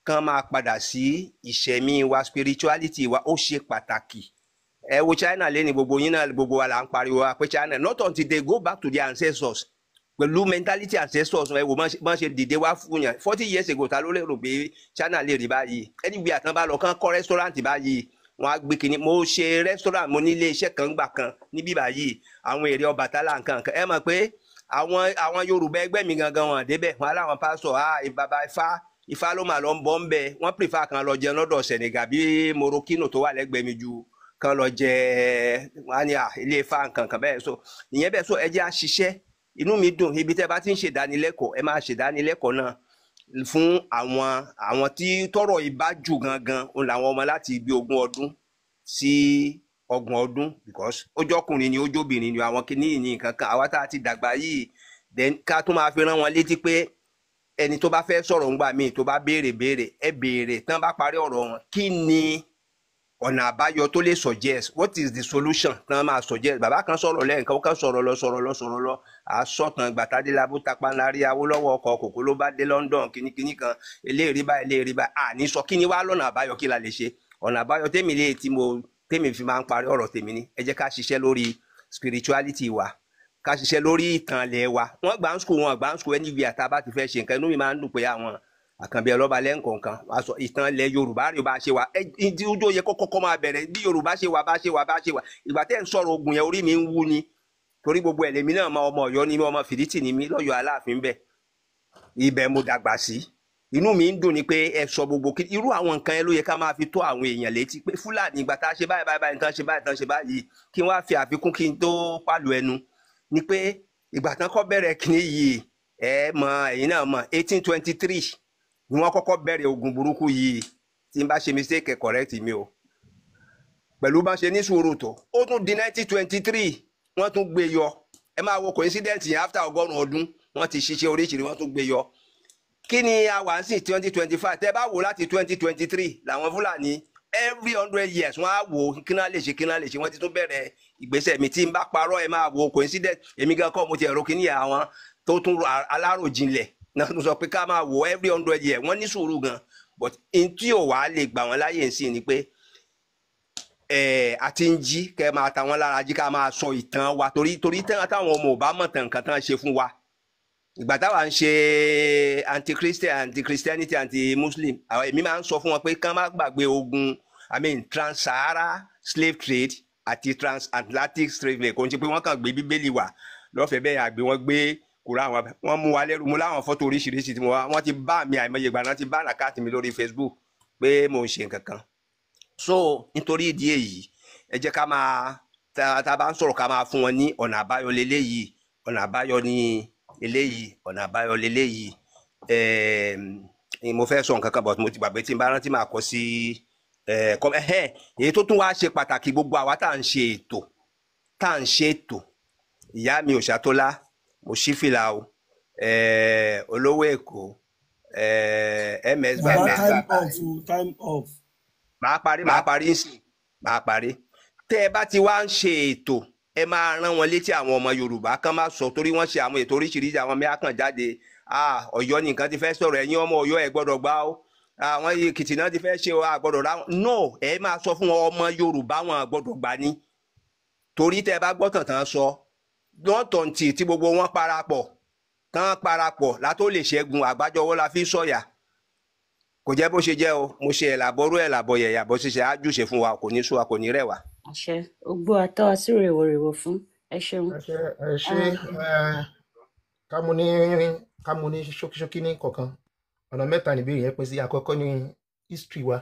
kán máa padà sí ìṣẹ̀mí wa spirituality wa ó ṣe pàtàkì. Ẹ wo China lẹ́ni gbogbo yín náà gbogbo wa là ń pariwo wa pé China not until they go back to their ancestors pẹ̀lú mentality ancestors ẹ wò bọ́n ṣe dìde wá fún yàn 40 years ago ta ló lè rò pé China lè rí báyìí anywhere àtàn bá lọ kán kọ́ restaurant báyìí wọn á gbé kínní mo ṣe restaurant mo ní ilé iṣẹ́ kan gbà kan níbí báyìí àwọn èrè Ọbàtálá nǹkan ẹ mọ̀ pé àwọn Yorùbá ẹgbẹ́ mi gangan wọn débẹ̀ wọn aláwọn pásọ̀ bàbá Ifá ló mà lọ ń bọ́ ń bẹ wọ́n prefer kan lọ jẹun lọ́dọ̀ Senegal bí Morocco tó wà lẹ́gbẹ̀ẹ́ mi ju kan lọ jẹ wọn á ní ilé Ifá nǹkan kan bẹ́ẹ̀ so ìyẹn bẹ́ẹ̀ so ẹ jẹ́ àṣìṣe inú mi dùn ibi tẹ́ bá ti ń ṣèdánilẹ́kọ̀ọ́ ẹ máa ṣèdánilẹ́kọ̀ọ́ náà fún àwọn tí tọrọ ìbájú gangan òun làwọn ọmọ láti ibi 20 ọdún sí 30 ọdún because ojókùnrin ni ojóbìnrin ni àwọn kìíní ní nǹkan kan àwa tá a ti dàgbà yìí then ká tún máa fi rán wọn létí pé ẹni tó bá fẹ́ sọ̀rọ̀ ńgbà míì tó bá béèrè ẹ béèrè tán bá parí ọ̀rọ̀ wọn kí ni ọ̀nà àbáyọ tó lè suggest what is the solution tán máa suggest bàbá kan sọ̀rọ̀ lẹ́ẹ̀kan ó kàn sọ̀rọ̀ lọ àsọ̀tàn gbàtàdélábù tapanlárí Awólọ́wọ̀ ọkọ̀ kòkó ló bá dé London kìnnìkìnnì kan eléèrí báyìí àní sọ kí ni wàá lọ́nà àbáyọ kí la lè ṣe ọ̀nà àbáyọ tèmi fi máa ń parí ọ̀rọ̀ tèmi ni ẹ jẹ́ ká ṣiṣẹ́ lórí spirituality wa ká ṣiṣẹ́ lórí ìtàn ilẹ̀ wa wọ́n gbà ń school anywhere tá a bá ti fẹ́ ṣe nǹkan inú mi máa ń dùn pé àwọn Àkànbí ọlọ́ba lẹ́ǹkọ̀ọ̀kan wàá sọ ìtàn ilẹ̀ Yorùbá rẹ̀ bá ṣe wà ìdí ojú yẹ kọ́kọ́ máa bẹ̀rẹ̀ bí Yorùbá ṣe wà bá ṣe wà ìgbà tẹ́ ń sọ̀rọ̀ ogun yẹn orí mi ń wú ni torí gbogbo ẹ̀lẹ́mí náà ọmọ Ọ̀yọ́ ni mí ọmọ Fìdítì ni mí lọ́yọ̀ Aláàfin bẹ̀ ibẹ̀ mo dàgbà sí inú mi ń dùn ni pé ẹ sọ gbogbo irú àwọn nǹkan yẹn ló yẹ ká máa fi tó àwọn èèyàn létí pé Fúlàní ìgbà tá a ṣe báyìí nǹkan ṣe báyìí kí wọ́n á fi àfikún kí n tó pàlù ẹnu ni pé ìgbà tán kọ́ bẹ̀rẹ̀ kínní yìí ẹ̀yin náà mọ̀ 1823 ni wọ́n kọ́kọ́ bẹ̀rẹ̀ ogun burúkú yìí tí n bá ṣe mistake correct mi o pẹ̀lú bá ṣe ní sùúrù tó ó tún di 1923 wọ́n tún gbé yọ ẹ máa wo coincidence yẹn after 100 ọdún wọ́n ti ṣiṣẹ́ oríṣiríṣi wọ́n tún gbé yọ kí ni a wà sí 2025 tẹ́ bá wò láti 2023 làwọn Fúlàní every 100 years wọ́n á wò kí náà lè ṣe wọ́n ti tún bẹ̀rẹ̀ ìgbésẹ̀ mi tí n bá parọ́ ẹ máa wo coincidence èmi gan kọ́ mo ti ẹ̀rọ kí ni àwọn tó tún aláròjinlẹ̀ náà tún sọ pé ká máa wo every 100 years wọ́n ní sùúrù gan but n tí ò wá lè gbà wọ́n láyè sí ni pé àti ń jí kẹ́ máa ta wọ́n lára jí ká máa sọ ìtàn wa torí táwọn ọmọ ò bá mọ̀ tàn nǹkan tán ṣe fún wa ìgbà táwa ń ṣe anti-Christianity anti-Muslim èmi máa ń sọ fún wọn pé kán má gbàgbé ogun trans-Sahara slave trade àti transatlantic slave trade kò ń ṣe pé wọ́n kàn gbé Bíbélì wá lọ́fẹ̀ẹ́ bẹ́ẹ̀ àgbé wọ́n gbé Kùránì wọ́n mú wa lẹ́rù mú láwọn fọ́tò oríṣiríṣi tí wọ́n ti bá mi àìmọye ìgbà náà ti bá àkáàtì mi lórí Facebook pé mò ń ṣe nǹkan kan so nítorí ìdí èyí ẹ jẹ́ ká máa tá a bá ń sọ̀rọ̀ ká máa fún wọn ní ọ̀nà àbáyọ leléyìí ọ̀nà àbáyọ ní eléyìí ọ̀nà àbáyọ leléyìí mo fẹ́ sọ nǹkan kan but mo ti gbàgbé tí n bá rántí máa kọ sí èyí tó tún wá ṣe pàtàkì gbogbo àwa tá à ń ṣe ètò ìyá mi Òṣàtọ́lá mo ṣí fìlà o olówó Èkó ms time off. máa parí sí máa parí tẹ́ ẹ bá ti wá ń ṣe ètò ẹ máa rán wọn létí àwọn ọmọ Yorùbá kan máa sọ torí wọ́n ṣe àwọn ètò oríṣiríṣi àwọn mẹ́ta kan jáde Ọ̀yọ́ nìkan ti fẹ́ sọ̀rọ̀ ẹ̀yin ọmọ Ọ̀yọ́ ẹ gbọ́dọ̀ gbà ó àwọn Èkìtì náà ti fẹ́ ṣe àgbọ́dọ̀ ráwọn no ẹ máa sọ fún ọmọ Yorùbá wọn gbọ́dọ̀ gbà ní torí tẹ́ ẹ bá gbọ́ tàn sọ lọ́tọ̀ǹtì tí gbogbo wọn parapọ̀ látó lè ṣẹ́gun àgbájọwọ́ la fi sọ̀yà kò jẹ́ bó ṣe jẹ́ o mo ṣe ẹ̀làbọ̀ yẹ̀yà bó ṣe ṣe ájúṣe fún wa kò ní sú wa kò ní rẹ̀ wá. àṣẹ ogbó àtọ́ àsìrèwòrèwò fún ẹ ṣeun. ẹ ṣe ká mú ní ṣókíṣókí ní kọ̀ọ̀kan ọ̀nà mẹ́ta níbèrè yẹn pín sí. Àkọ́kọ́ ní history wa,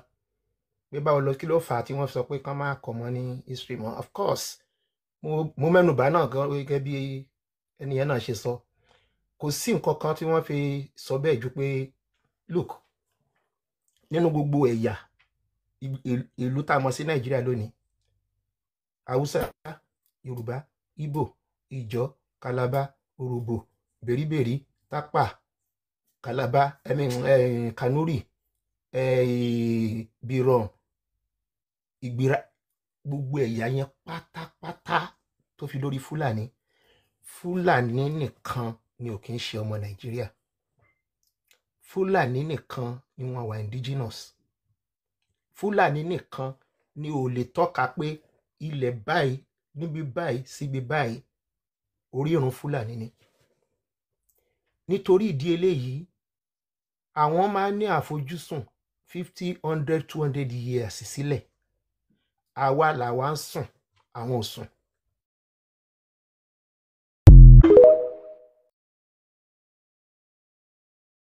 pé báwo lọ kí ló fà á tí wọ́n sọ pé kán má kọ́ mọ́ ní history mọ́. Of course mo mẹ́nubà náà gan gẹ́gẹ́ bí ẹni yẹn náà ṣe sọ, kò sí nǹkan kan tí wọ́n fi sọ bẹ́ẹ̀ ju pé look, nínú gbogbo ẹ̀yà ìlú tá a mọ̀ sí Nàìjíríà lónìí, Haúsá, Yorùbá, Ìgbò, Ìjọ, Kàlàbá, Urhobo, Bèríbèrí, Tápà, Kàlàbá, Kanuri, Bìrọ̀n, Ìgbìrà, gbogbo ẹ̀yà yẹn pátápátá tó fi lórí Fúlàní. Fúlàní nìkan ni ò kí ń ṣe ọmọ Nàìjíríà. Fúlàní nìkan ni wọ́n wà indigenous. Fúlàní nìkan ni ò lè tọ́ka pé ilẹ̀ báyìí níbi báyìí síbi báyìí orírun Fúlàní ni. Nítorí ìdí eléyìí, àwọn máa ń ní àfojúsùn 50, 100, 200 years sílẹ̀. Àwa làwa ń sùn, àwọn ò sùn.